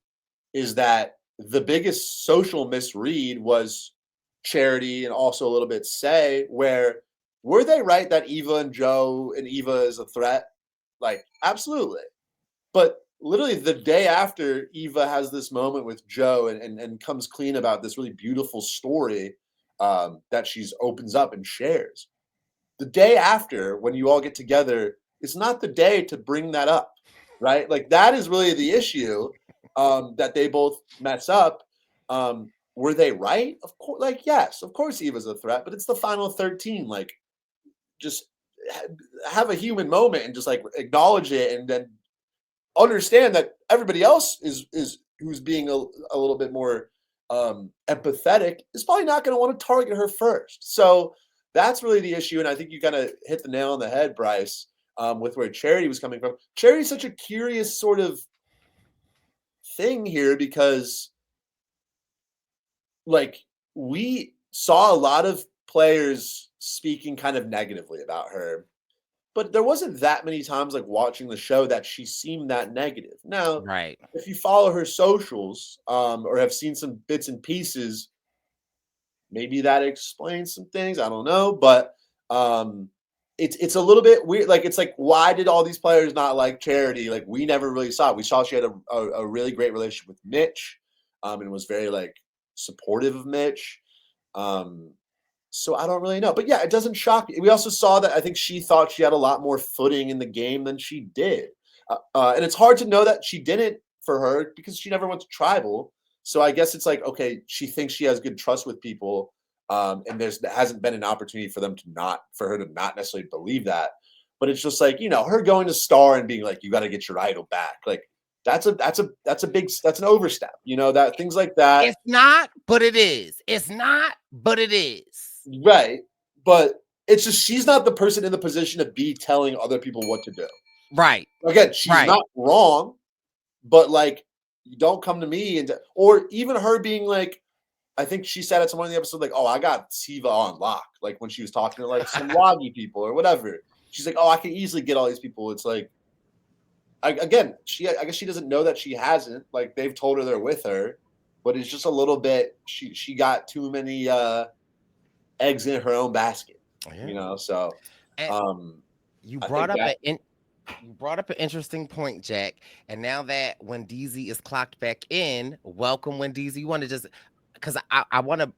is that the biggest social misread was Charity and also a little bit Sai, where were they right that Eva and Joe and Eva is a threat? Like, absolutely. But literally the day after Eva has this moment with Joe and comes clean about this really beautiful story that she's opens up and shares. The day after, when you all get together, it's not the day to bring that up, right? Like, that is really the issue that they both mess up. Were they right? Of course, like, yes, of course Eva's a threat, but it's the final 13. Like, just have a human moment and just like acknowledge it, and then understand that everybody else is who's being a little bit more empathetic is probably not going to want to target her first. So that's really the issue. And I think you kind of hit the nail on the head, Brice, with where Charity was coming from. Charity's such a curious sort of thing here because, like, we saw a lot of players speaking kind of negatively about her, but there wasn't that many times, like, watching the show that she seemed that negative. Now, Right. if you follow her socials, or have seen some bits and pieces, maybe that explains some things. I don't know, but it's a little bit weird. Like, it's like, why did all these players not like Charity? Like, we never really saw it. We saw she had a really great relationship with Mitch, and was very, like, supportive of Mitch. So I don't really know, but yeah, it doesn't shock me. We also saw that I think she thought she had a lot more footing in the game than she did, and it's hard to know that she didn't for her because she never went to tribal. So I guess it's like, okay, she thinks she has good trust with people, and there hasn't been an opportunity for her to not necessarily believe that. But it's just like, her going to Star and being like, you got to get your idol back, like that's an overstep, that things like that. It's not, but it is. It's not, but it is. Right. But it's just she's not the person in the position to be telling other people what to do. Right. Again, she's not wrong, but, like, you don't come to me or even her being like, I think she said at some point in the episode, like, oh, I got Siva on lock. Like, when she was talking to, like, some Wagi people or whatever. She's like, oh, I can easily get all these people. It's like, I guess she doesn't know that she hasn't. Like, they've told her they're with her, but it's just a little bit, she got too many eggs in her own basket, so you brought up an interesting point, Jack. And now that when DZ is clocked back in, welcome when DZ. You want to just, because I want to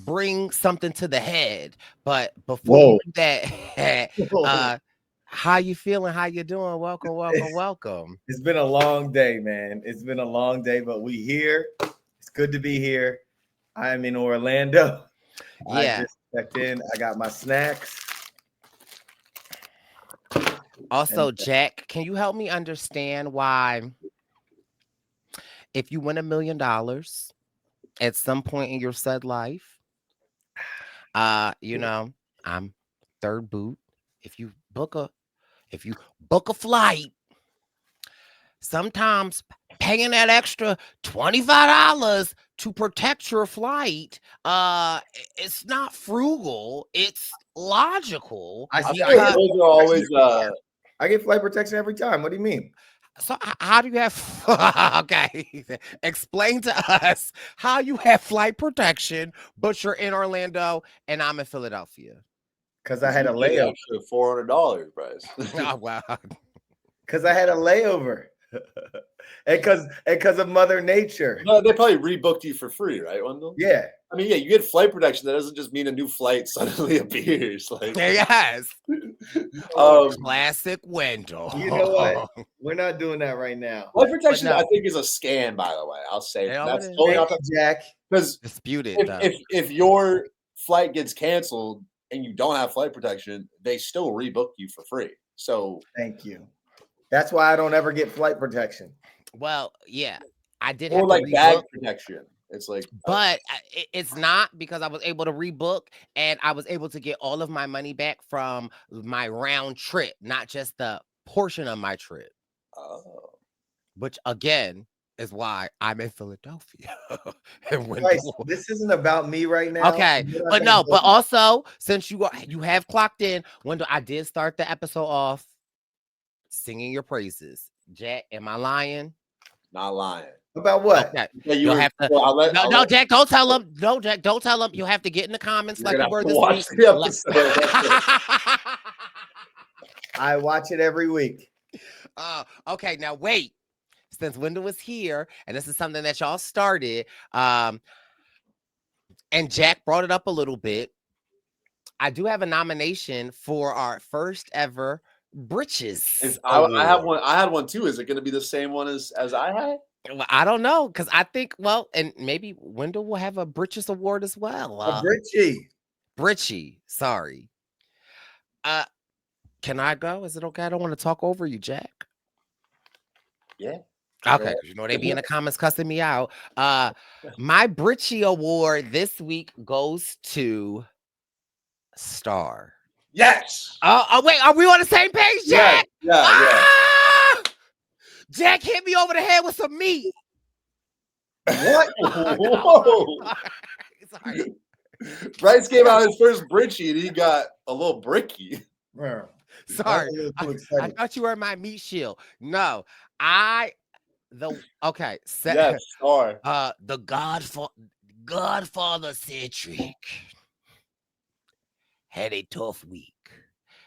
bring something to the head, but before we do that, how you feeling? How you doing? Welcome. It's been a long day, man. It's been a long day, but we here. It's good to be here. I am in Orlando. Yeah. I just checked in. I got my snacks. Also, Jack, can you help me understand why, if you win $1 million at some point in your said life, I'm third boot. If you book a flight, sometimes paying that extra $25 to protect your flight, it's not frugal, it's logical. I get flight protection every time. What do you mean? So how do you have okay, explain to us how you have flight protection, but you're in Orlando and I'm in Philadelphia? Because I had a layover. $400, Brice. Oh, wow. Because I had a layover. and because of Mother Nature. No, they probably rebooked you for free, right, Wendell? Yeah. I mean, yeah, you get flight protection. That doesn't just mean a new flight suddenly appears. Like, yes. Classic Wendell. You know what? We're not doing that right now. Flight protection, I think, is a scam, by the way. I'll say that's totally not Jack. Because disputed. If your flight gets canceled and you don't have flight protection, they still rebook you for free. So thank you. That's why I don't ever get flight protection. Well, yeah, I did. Or like bag protection. It's like, but it's not, because I was able to rebook and I was able to get all of my money back from my round trip, not just the portion of my trip. Oh. Which again is why I'm in Philadelphia. Right, this isn't about me right now. Okay, but also since you have clocked in, Wendell, I did start the episode off singing your praises. Jack, am I lying? Not lying. About what? Okay. Yeah, You'll have to. No, Jack, don't tell him. No, Jack, don't tell him. You have to get in the comments like you were this week. I watch it every week. Okay, now wait. Since Wendell was here, and this is something that y'all started, and Jack brought it up a little bit, I do have a nomination for our first ever Britches. I have one. I had one too. Is it going to be the same one as I had? Well, I don't know, because I think, and maybe Wendell will have a Britches award as well. A Britchie. Sorry. Can I go? Is it okay? I don't want to talk over you, Jack. Yeah. Okay, they be in the comments cussing me out. My Britchie award this week goes to Star. Yes. Oh, wait, are we on the same page, Jack? Yeah. Ah! Jack hit me over the head with some meat. What? No, Whoa. sorry. Bryce gave out his first britchy and he got a little bricky. Sorry. That's a little too I excited. thought you were my meat shield. No, okay. Yes, Star. The Godfather Cedric had a tough week.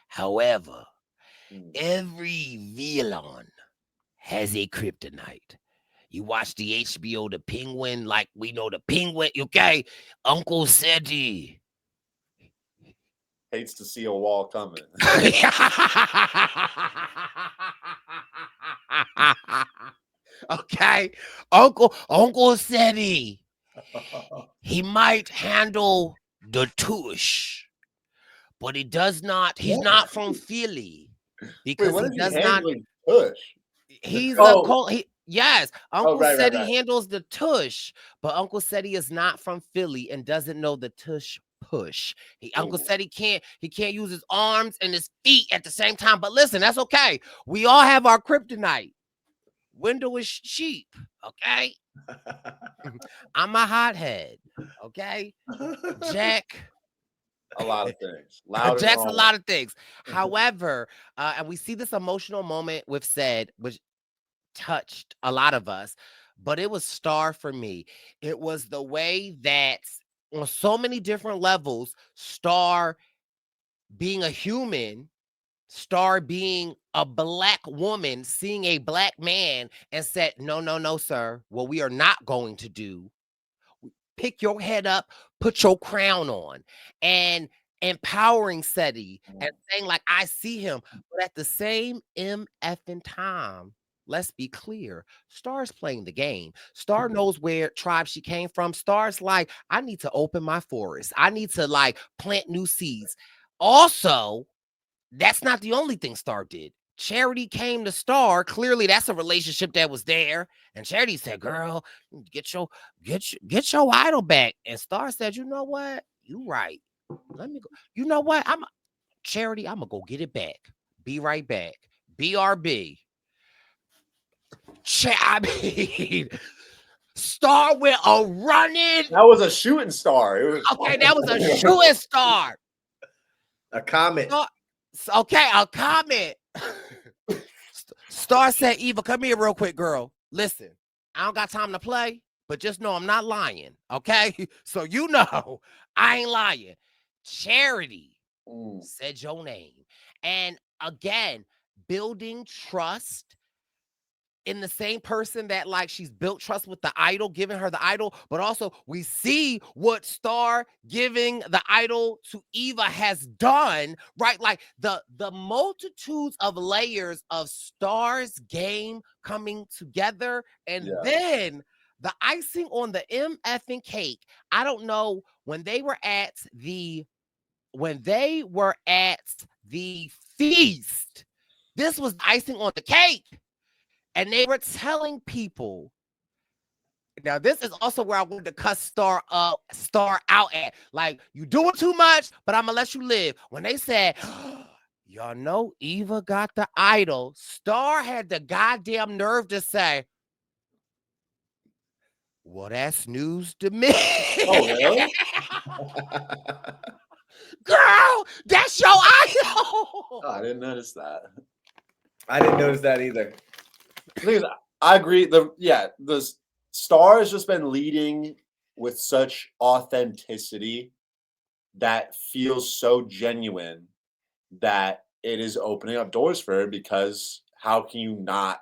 However, every villain has a kryptonite. You watch the HBO The Penguin, like we know the Penguin, okay? Uncle Seti. Hates to see a wall coming. Okay, Uncle Seti. He might handle the tush, but he does not. He's not from Philly because Wait, what he is does he not. handling push? He's Oh. a cult. Yes, Uncle right, Seti right. handles the tush, but Uncle Seti is not from Philly and doesn't know the tush push. Uncle Seti can't use his arms and his feet at the same time. But listen, that's okay. We all have our kryptonite. Wendell is cheap, okay? I'm a hothead, okay? Jack. A lot of things. Loud and Jack's a wrong. lot of things. However, and we see this emotional moment with Ced, which touched a lot of us, but it was Star for me. It was the way that on so many different levels, Star being a human, Star being a black woman, seeing a black man and said, no, sir. What we are not going to do, pick your head up, put your crown on, and empowering Seti and saying, like, I see him. But at the same effing time, let's be clear, Star's playing the game. Star knows where tribe she came from. Star's like, I need to open my forest. I need to, like, plant new seeds. Also, that's not the only thing Star did. Charity came to Star. Clearly, that's a relationship that was there. And Charity said, girl, get your idol back. And Star said, you know what? You right. Let me go. You know what? Charity, I'm gonna go get it back. Be right back. BRB. I mean, Star went a running. That was a shooting star. It was Okay, that was a shooting star. A comment. Okay, a comment. Star said, Eva, come here real quick, girl. Listen, I don't got time to play, but just know I'm not lying, okay? So you know I ain't lying. Charity said your name. And again, building trust in the same person that, like, she's built trust with the idol, giving her the idol, but also we see what Star giving the idol to Eva has done, right? Like the multitudes of layers of Star's game coming together, and then the icing on the effing cake. I don't know, when they were at the feast, this was the icing on the cake. And they were telling people, now this is also where I wanted to cuss Star out at. Like, you doing too much, but I'm gonna let you live. When they said, y'all know Eva got the idol, Star had the goddamn nerve to say, well, that's news to me. Oh, really? Girl, that's your idol. Oh, I didn't notice that. I didn't notice that either. I agree. The Star has just been leading with such authenticity that feels so genuine that it is opening up doors for her, because how can you not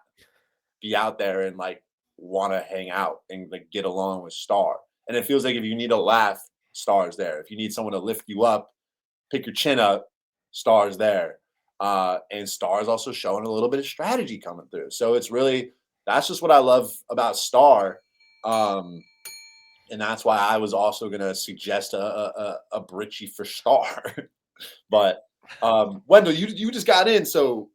be out there and, like, want to hang out and, like, get along with Star? And it feels like if you need a laugh, Star's there. If you need someone to lift you up, pick your chin up, Star's there. And Star's also showing a little bit of strategy coming through. So it's really, that's just what I love about Star. And that's why I was also going to suggest a britchy for Star. But Wendell, you just got in, so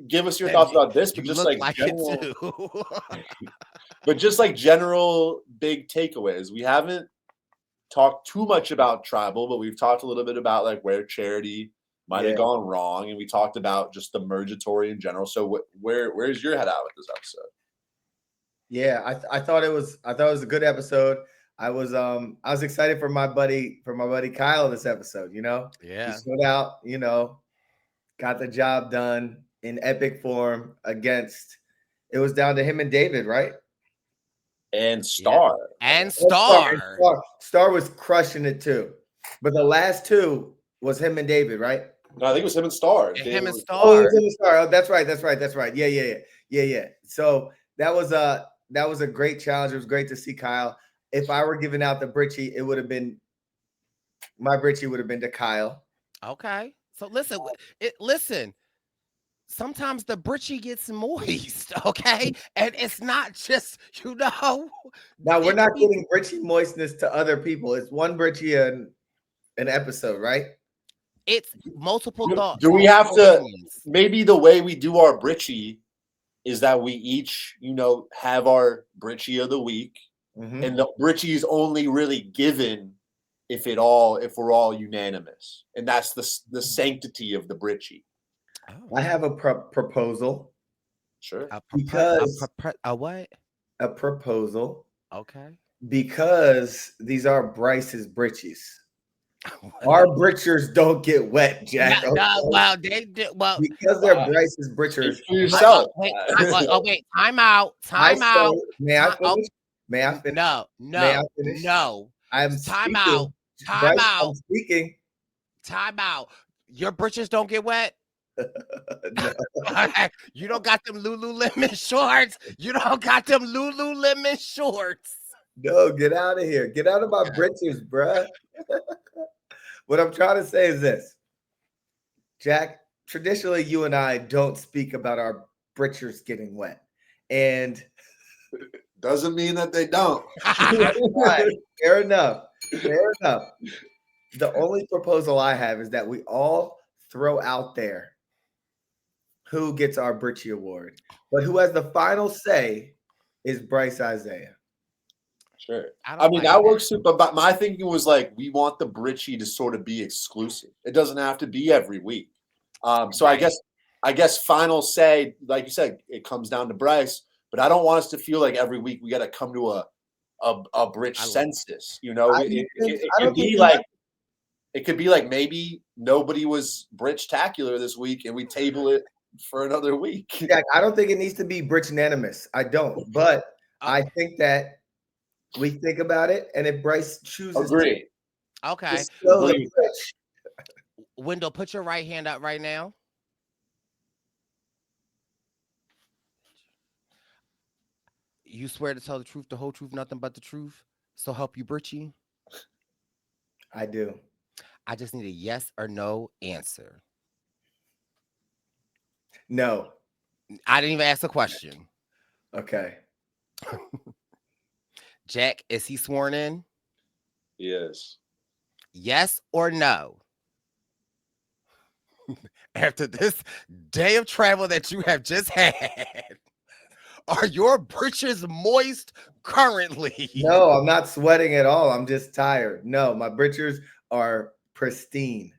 give us your thoughts about this. But just like general, but just like general big takeaways. We haven't talked too much about tribal, but we've talked a little bit about like where charity might have gone wrong, and we talked about just the mergatory in general. So where's your head out with this episode? Yeah, I thought it was a good episode. I was excited for my buddy Kyle this episode. You know, he stood out. You know, got the job done in epic form against. It was down to him and David, right? And Star. And Star. Star was crushing it too. But the last two was him and David, right? No, I think it was him and Star. Him and Star. Oh, it was him and Star. Oh, that's right. Yeah. So that was a great challenge. It was great to see Kyle. If I were giving out the britchie, it would have been my britchie would have been to Kyle. Okay. So listen. Sometimes the britchie gets moist, okay? And it's not just, you know. Now, we're not getting britchie moistness to other people. It's one britchie an episode, right? It's multiple thoughts. Do we have to, maybe the way we do our britchie is that we each, you know, have our britchie of the week. Mm-hmm. And the britchie is only really given if we're all unanimous. And that's the sanctity of the britchie. I have a proposal. Sure. A what? A proposal. Okay. Because these are Brice's britchies. Our britchers don't get wet, Jack. Well, they do. Well, because they're Brice's britchers. Wait. Time out. May I finish? May I finish? No. I'm time speaking. out. Time out. I'm speaking. Time out. Your britches don't get wet. No. You don't got them Lululemon shorts. No, get out of here. Get out of my britches, bruh. What I'm trying to say is this. Jack, traditionally you and I don't speak about our britchers getting wet. And doesn't mean that they don't. Right. Fair enough. The only proposal I have is that we all throw out there who gets our Britchie Award. But who has the final say is Brice Izyah. Sure. I mean, that works too, but my thinking was like, we want the Britchie to sort of be exclusive. It doesn't have to be every week. So I guess final say, like you said, it comes down to Brice, but I don't want us to feel like every week we got to come to a Britch census. You know, it could be like maybe nobody was Britch-tacular this week and we table it for another week. Jack, I don't think it needs to be Britch-nanimous. I don't. But I think we think about it, and if Brice chooses agree. Okay. Wendell, put your right hand up right now. You swear to tell the truth, the whole truth, nothing but the truth. So help you, Britchie? I do. I just need a yes or no answer. No. I didn't even ask a question. Okay. Jack, is he sworn in? Yes. Yes or no? After this day of travel that you have just had, are your britches moist currently? No, I'm not sweating at all. I'm just tired. No, my britches are pristine.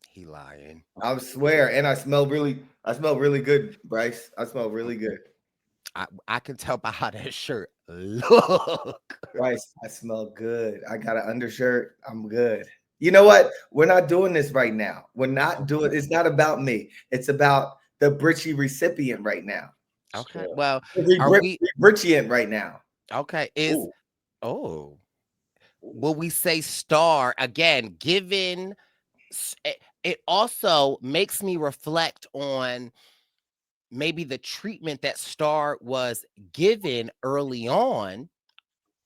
He lying. I swear, and I smell really good, Brice. I smell really good. I can tell by how that shirt look. Brice, I smell good. I got an undershirt. I'm good. You know what? We're not doing this right now. It's not about me. It's about the Britchie recipient right now. Okay. Well, Britchiant right now. Okay. Will we say Star again? Given it also makes me reflect on maybe the treatment that Star was given early on,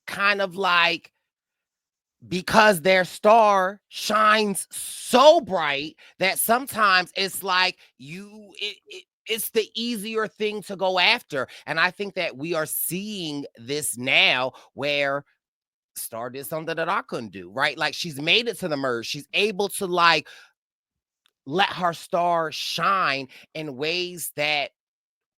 kind of like, because their star shines so bright that sometimes it's like it's the easier thing to go after. And I think that we are seeing this now where Star did something that I couldn't do, right? Like, she's made it to the merge. She's able to like let her star shine in ways that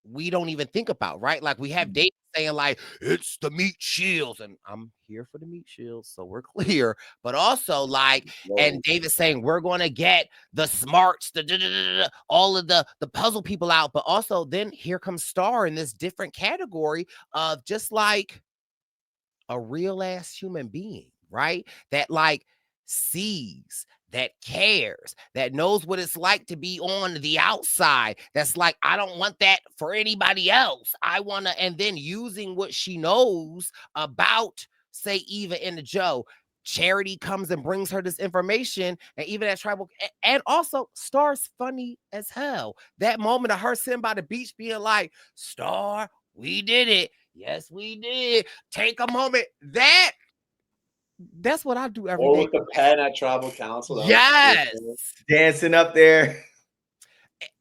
we don't even think about, right? Like, we have David saying like it's the meat shields, and I'm here for the meat shields, so we're clear. But also like, and David saying we're going to get the smarts, all of the puzzle people out, but also then here comes Star in this different category of just like a real ass human being, right? That like sees, that cares, that knows what it's like to be on the outside. That's like, I don't want that for anybody else. I want to, and then using what she knows about, say, Eva and Joe. Charity comes and brings her this information, and even that tribal, and also Star's funny as hell. That moment of her sitting by the beach being like, Star, we did it. Yes, we did. Take a moment. That's what I do every day. With the pen at tribal council. Yes. Dancing up there.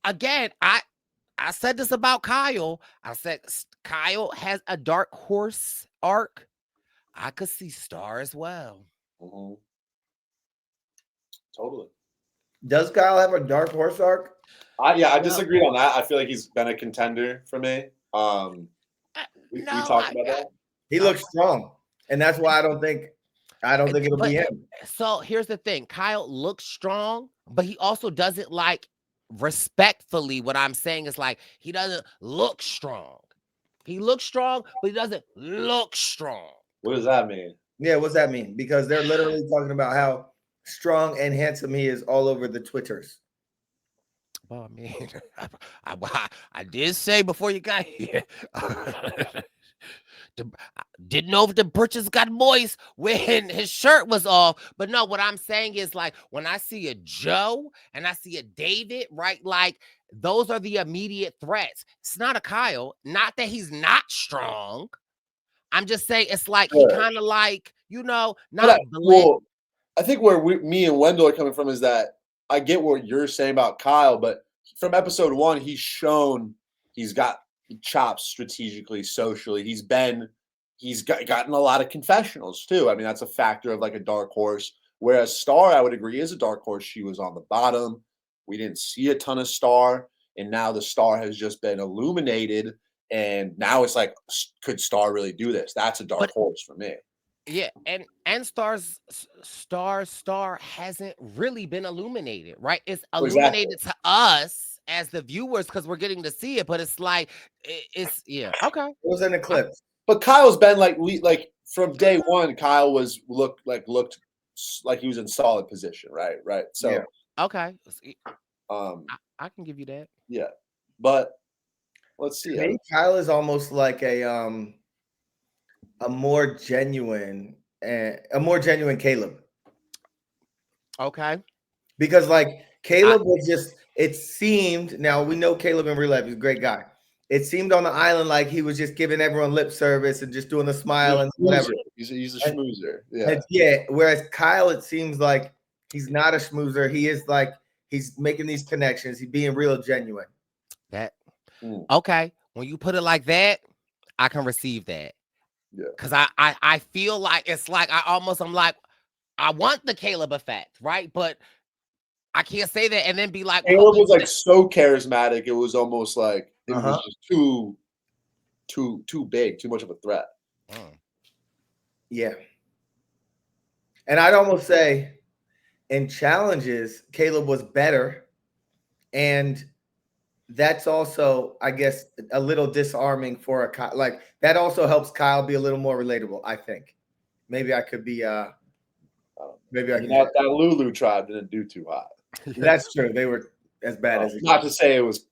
Again, I said this about Kyle. I said Kyle has a dark horse arc. I could see Star as well. Mm-hmm. Totally. Does Kyle have a dark horse arc? I disagreed on that. I feel like he's been a contender for me. We talked about that. He looks strong, and that's why I don't think it'll be him. So here's the thing: Kyle looks strong, but he also doesn't like respectfully. What I'm saying is like he doesn't look strong. He looks strong, but he doesn't look strong. What does that mean? Yeah, what's that mean? Because they're literally talking about how strong and handsome he is all over the Twitters. Well, I mean, I did say before you got here, didn't know if the britches got moist when his shirt was off. But no, what I'm saying is like when I see a Joe and I see a David, right? Like those are the immediate threats. It's not a Kyle. Not that he's not strong. I'm just saying it's like he kind of like, not well, I think where me and Wendell are coming from is that I get what you're saying about Kyle, but from episode 1, he's shown he's got chops strategically, socially. He's gotten a lot of confessionals too. I mean, that's a factor of like a dark horse. Whereas Star, I would agree, is a dark horse. She was on the bottom. We didn't see a ton of Star, and now the Star has just been illuminated. And now it's like, could Star really do this? That's a dark horse for me. Yeah, and Star hasn't really been illuminated, right? It's illuminated to us as the viewers because we're getting to see it, but it's like okay. It was an eclipse. But Kyle's been like from day one. Kyle looked like he was in solid position, right? So yeah. Okay, I can give you that. Yeah, but let's see. Maybe Kyle is almost like a more genuine Caleb. Okay. Because like Caleb was just, it seemed, now we know Caleb in real life, he's a great guy. It seemed on the island like he was just giving everyone lip service and just doing the smile and whatever. He's a schmoozer. Yeah. Whereas Kyle, it seems like he's not a schmoozer. He is like, he's making these connections. He's being real genuine. Okay. When you put it like that, I can receive that. Yeah. Because I feel like it's like I'm like, I want the Caleb effect, right? But I can't say that and then be like, Caleb was like so charismatic. It was almost like it was just too big, too much of a threat. Yeah. And I'd almost say in challenges, Caleb was better. And that's also, I guess, a little disarming for a Kyle. Like that also helps Kyle be a little more relatable, I think. Maybe I could be that Lulu tribe didn't do too hot. That's true. They were as bad as not to say it was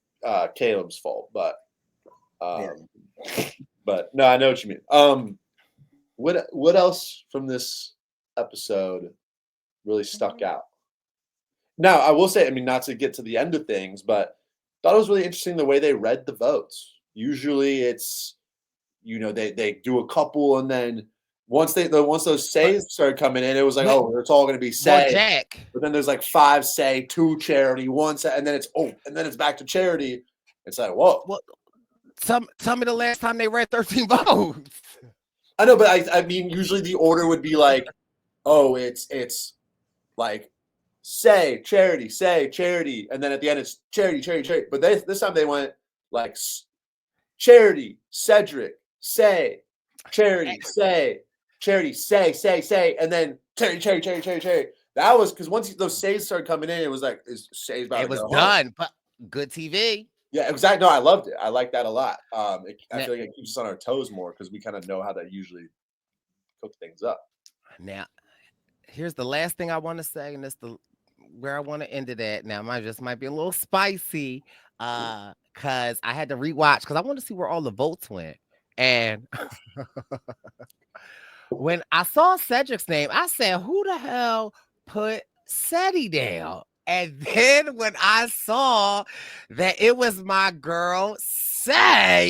Caleb's fault, but but no, I know what you mean. What else from this episode really stuck out? Now, I will say, I mean, not to get to the end of things, but I thought it was really interesting the way they read the votes. Usually it's, they do a couple and then once those says started coming in, it was like, it's all going to be say. Jack. But then there's like 5 say, 2 charity, 1 say, and then it's back to charity. It's like, whoa. Well, tell me the last time they read 13 votes. I know, but I mean, usually the order would be like, it's like say charity, and then at the end it's charity. But this time they went like charity, Cedric, say, Charity, say, Charity, say, and then Charity. That was because once those says started coming in, it was like say's about it to was go done, home. but good TV. Yeah, exactly. No, I loved it. I like that a lot. I feel like it keeps us on our toes more because we kind of know how that usually cook things up. Now, here's the last thing I want to say, and this where I want to end it at. Now, might be a little spicy, because I had to rewatch because I want to see where all the votes went. And when I saw Cedric's name, I said, "Who the hell put Ceddy down?" And then when I saw that it was my girl Sai,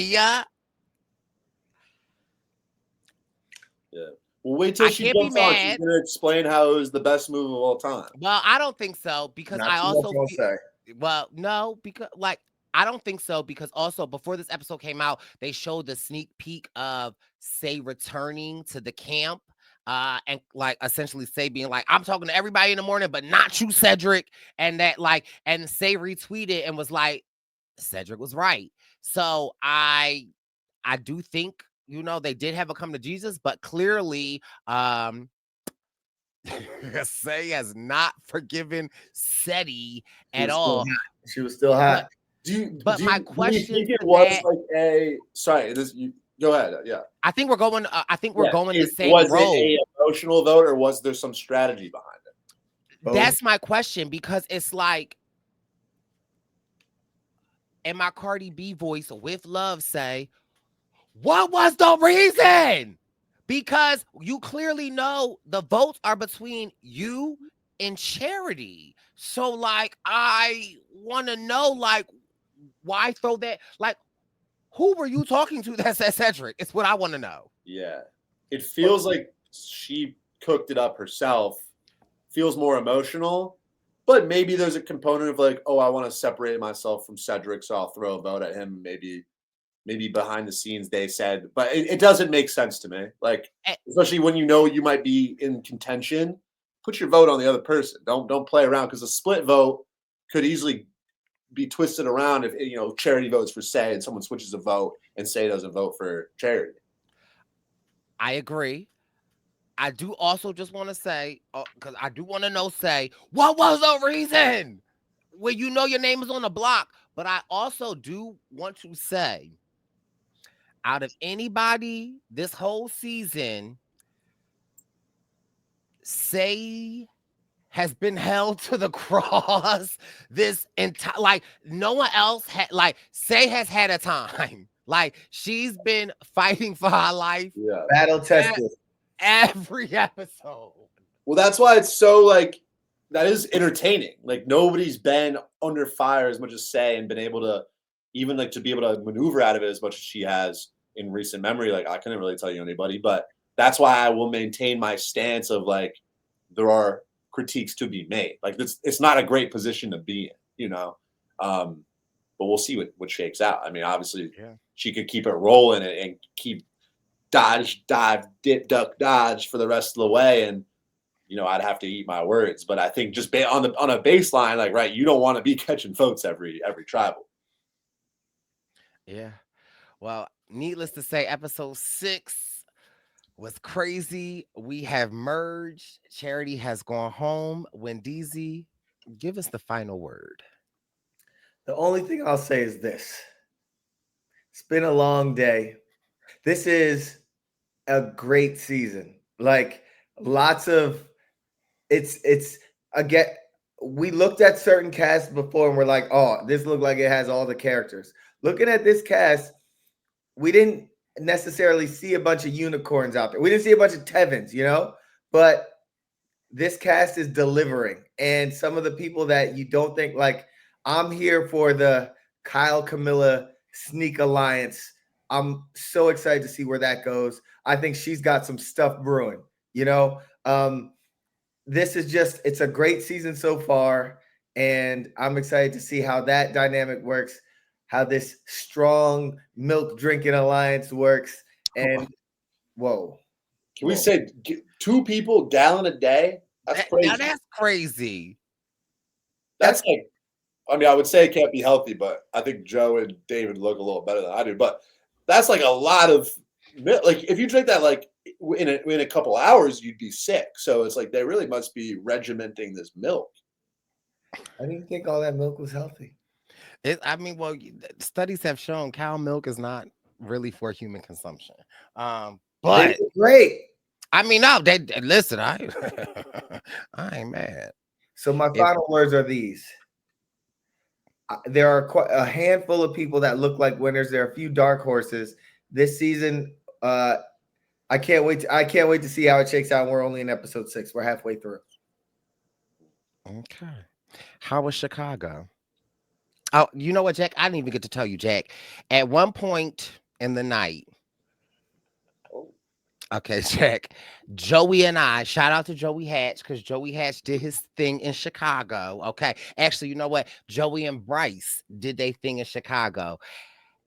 Yeah. Well, wait till she jumps on. She's gonna explain how it was the best move of all time. Well, I don't think so because Not I too also much on Sai. well, no, because like I don't think so because also before this episode came out, they showed the sneak peek of Sai returning to the camp. And like essentially Sai being like, I'm talking to everybody in the morning, but not you, Cedric. And that like, and Sai retweeted and was like, Cedric was right. So I do think, you know, they did have a come to Jesus, but clearly Sai has not forgiven Ceddy at all. She was still hot. My question, do you think it was like a sorry, go ahead. Yeah. I think we're going. I think we're going the same road. Was it an emotional vote, or was there some strategy behind it? That's my question because it's like, in my Cardi B voice with love, say, what was the reason? Because you clearly know the votes are between you and Charity. So, like, I want to know, like, why throw that? Like, who were you talking to that said Cedric? It's what I want to know. Yeah. It feels like she cooked it up herself. Feels more emotional. But maybe there's a component of like, oh, I want to separate myself from Cedric, so I'll throw a vote at him. Maybe behind the scenes they said, but it doesn't make sense to me. Like, especially when you know you might be in contention, put your vote on the other person. Don't play around because a split vote could easily be twisted around if Charity votes for Sai and someone switches a vote and Sai doesn't vote for Charity. I agree. I do also just want to say, because I do want to know, Sai, what was the reason? When you know your name is on the block. But I also do want to say, out of anybody this whole season, Sai has been held to the cross this entire, like, no one else had, like, Sai has had a time. Like, she's been fighting for her life. Yeah. Battle tested. Every episode. Well, that's why it's so, like, that is entertaining. Like, nobody's been under fire as much as Sai and been able to, even like to be able to maneuver out of it as much as she has in recent memory. Like, I couldn't really tell you anybody, but that's why I will maintain my stance of like, there are critiques to be made. Like, it's not a great position to be in, but we'll see what shakes out. I mean, obviously she could keep it rolling and keep dodge, dive, dip, duck, dodge for the rest of the way. And, I'd have to eat my words, but I think just on a baseline, like, right, you don't want to be catching votes every tribal. Yeah. Well, needless to say, episode 6 was crazy. We have merged. Charity has gone home. Wendeezy, give us the final word. The only thing I'll say is this. It's been a long day. This is a great season. Like, lots of again, we looked at certain casts before and we're like, oh, this looked like it has all the characters. Looking at this cast, we didn't necessarily see a bunch of unicorns out there. We didn't see a bunch of Tevins, but this cast is delivering. And some of the people that you don't think, like, I'm here for the Kyle Camila sneak alliance. I'm so excited to see where that goes. I think she's got some stuff brewing, This is it's a great season so far, and I'm excited to see how that dynamic works, how this strong milk drinking alliance works. And whoa. Can we say 2 people gallon a day? That's crazy. Now that's crazy. That's like, I mean, I would say it can't be healthy, but I think Joe and David look a little better than I do. But that's like a lot of Like if you drink that like in a couple hours, you'd be sick. So it's like they really must be regimenting this milk. I didn't think all that milk was healthy. Studies have shown cow milk is not really for human consumption. But it's great. I mean, no, they listen. I ain't mad. So my final words are these. There are quite a handful of people that look like winners. There are a few dark horses this season. I can't wait. I can't wait to see how it shakes out. We're only in episode 6. We're halfway through. Okay. How was Chicago? Oh, you know what, Jack? I didn't even get to tell you, Jack. At one point in the night, okay, Jack, Joey and I, shout out to Joey Hatch, because Joey Hatch did his thing in Chicago. Okay. Actually, you know what? Joey and Brice did their thing in Chicago.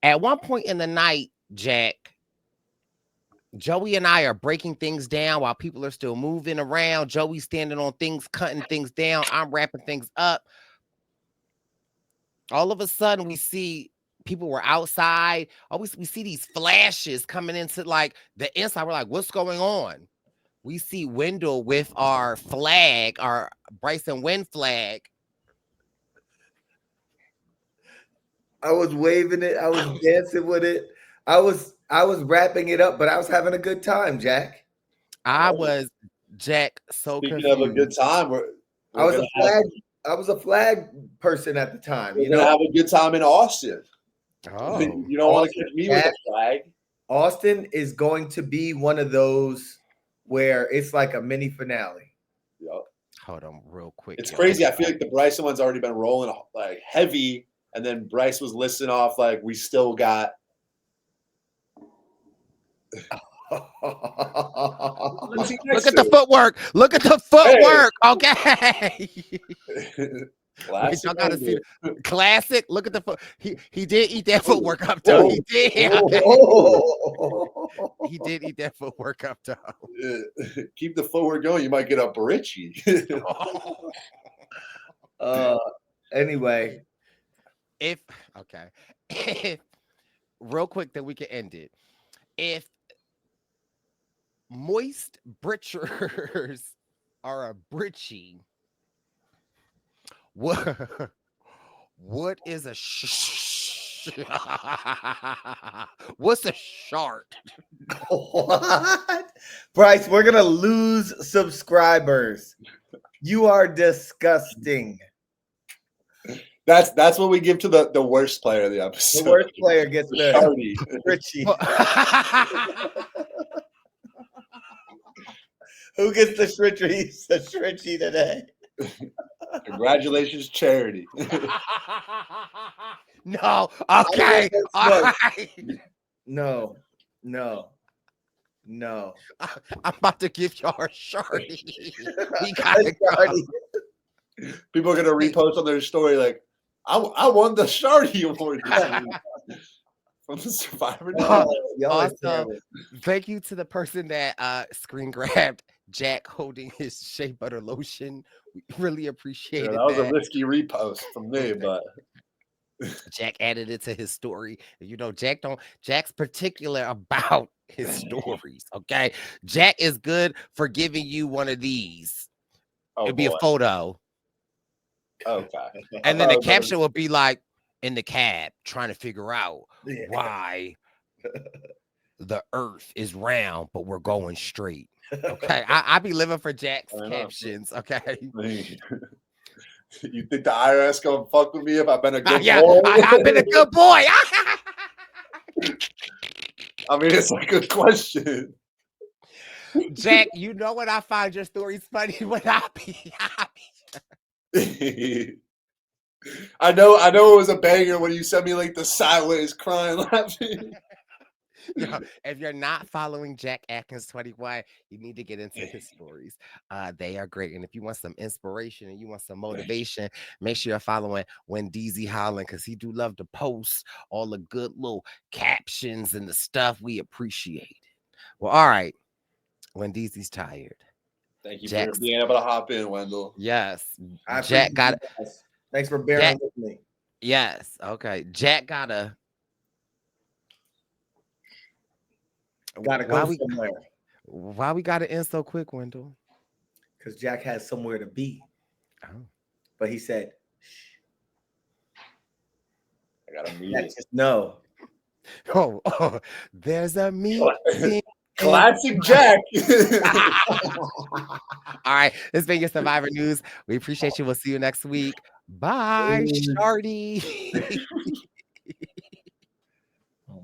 At one point in the night, Jack, Joey and I are breaking things down while people are still moving around. Joey's standing on things, cutting things down. I'm wrapping things up. All of a sudden, we see people were outside. Always, we see these flashes coming into like the inside. We're like, what's going on? We see Wendell with our flag, our Brice and Wynn flag. I was waving it. I was dancing with it. I was wrapping it up, but I was having a good time, Jack. I was, Jack, so Speaking confused. of a good time, I was a flag person at the time. We're gonna have a good time in Austin. Oh, you don't want to catch me with a flag. Austin is going to be one of those where it's like a mini finale. Yep. Hold on, real quick. It's crazy. I feel like the Bryson one's already been rolling like heavy, and then Brice was listing off like we still got. Look at the footwork. Look at the footwork. Hey. Okay. Classic. Y'all gotta see classic. Look at the foot. He did eat that footwork up though. He did. He did eat that footwork up though. Keep the footwork going. You might get a Barichi. Anyway, if real quick, then we can end it. If moist britchers are a britchie, what is a what's a shart? What? Brice, we're gonna lose subscribers. You are disgusting. That's what we give to the worst player of the episode. The worst player gets the Richie. Who gets the Shritchy today? Congratulations, Charity. No. Okay. All right. No. I'm about to give y'all a shardy. We gotta go. People are gonna repost on their story like, I won the Shardy Award from the Survivor. Also, thank you to the person that screen grabbed Jack holding his shea butter lotion. We really appreciate it. That was a risky repost from me, but Jack added it to his story. You know, Jack's particular about his stories. Okay, Jack is good for giving you one of these. It'd be a photo. Okay. And then the caption will be like, in the cab, trying to figure out why the earth is round, but we're going straight. Okay. I be living for Jack's captions. Okay. You think the IRS gonna fuck with me if I've been a good boy? I've been a good boy. I mean, it's a good question. Jack, you know when I find your stories funny when I be I know it was a banger when you sent me like the sideways crying laughing. Yo, if you're not following Jack Atkins 21, you need to get into his stories. They are great. And if you want some inspiration and you want some motivation, make sure you're following Wendell Holland, because he do love to post all the good little captions and the stuff. We appreciate it. Well, all right. Wendell's tired. Thank you for being able to hop in, Wendell. Yes. Jack got it. Thanks for bearing with me. Yes. Okay. Jack got a Gotta go somewhere. Why we gotta end so quick, Wendell? Because Jack has somewhere to be. Oh. But he said, shh. I gotta meet Jack it. just know. Oh, there's a meeting. Classic Jack. All right, this has been your Survivor News. We appreciate you. We'll see you next week. Bye, Shardy.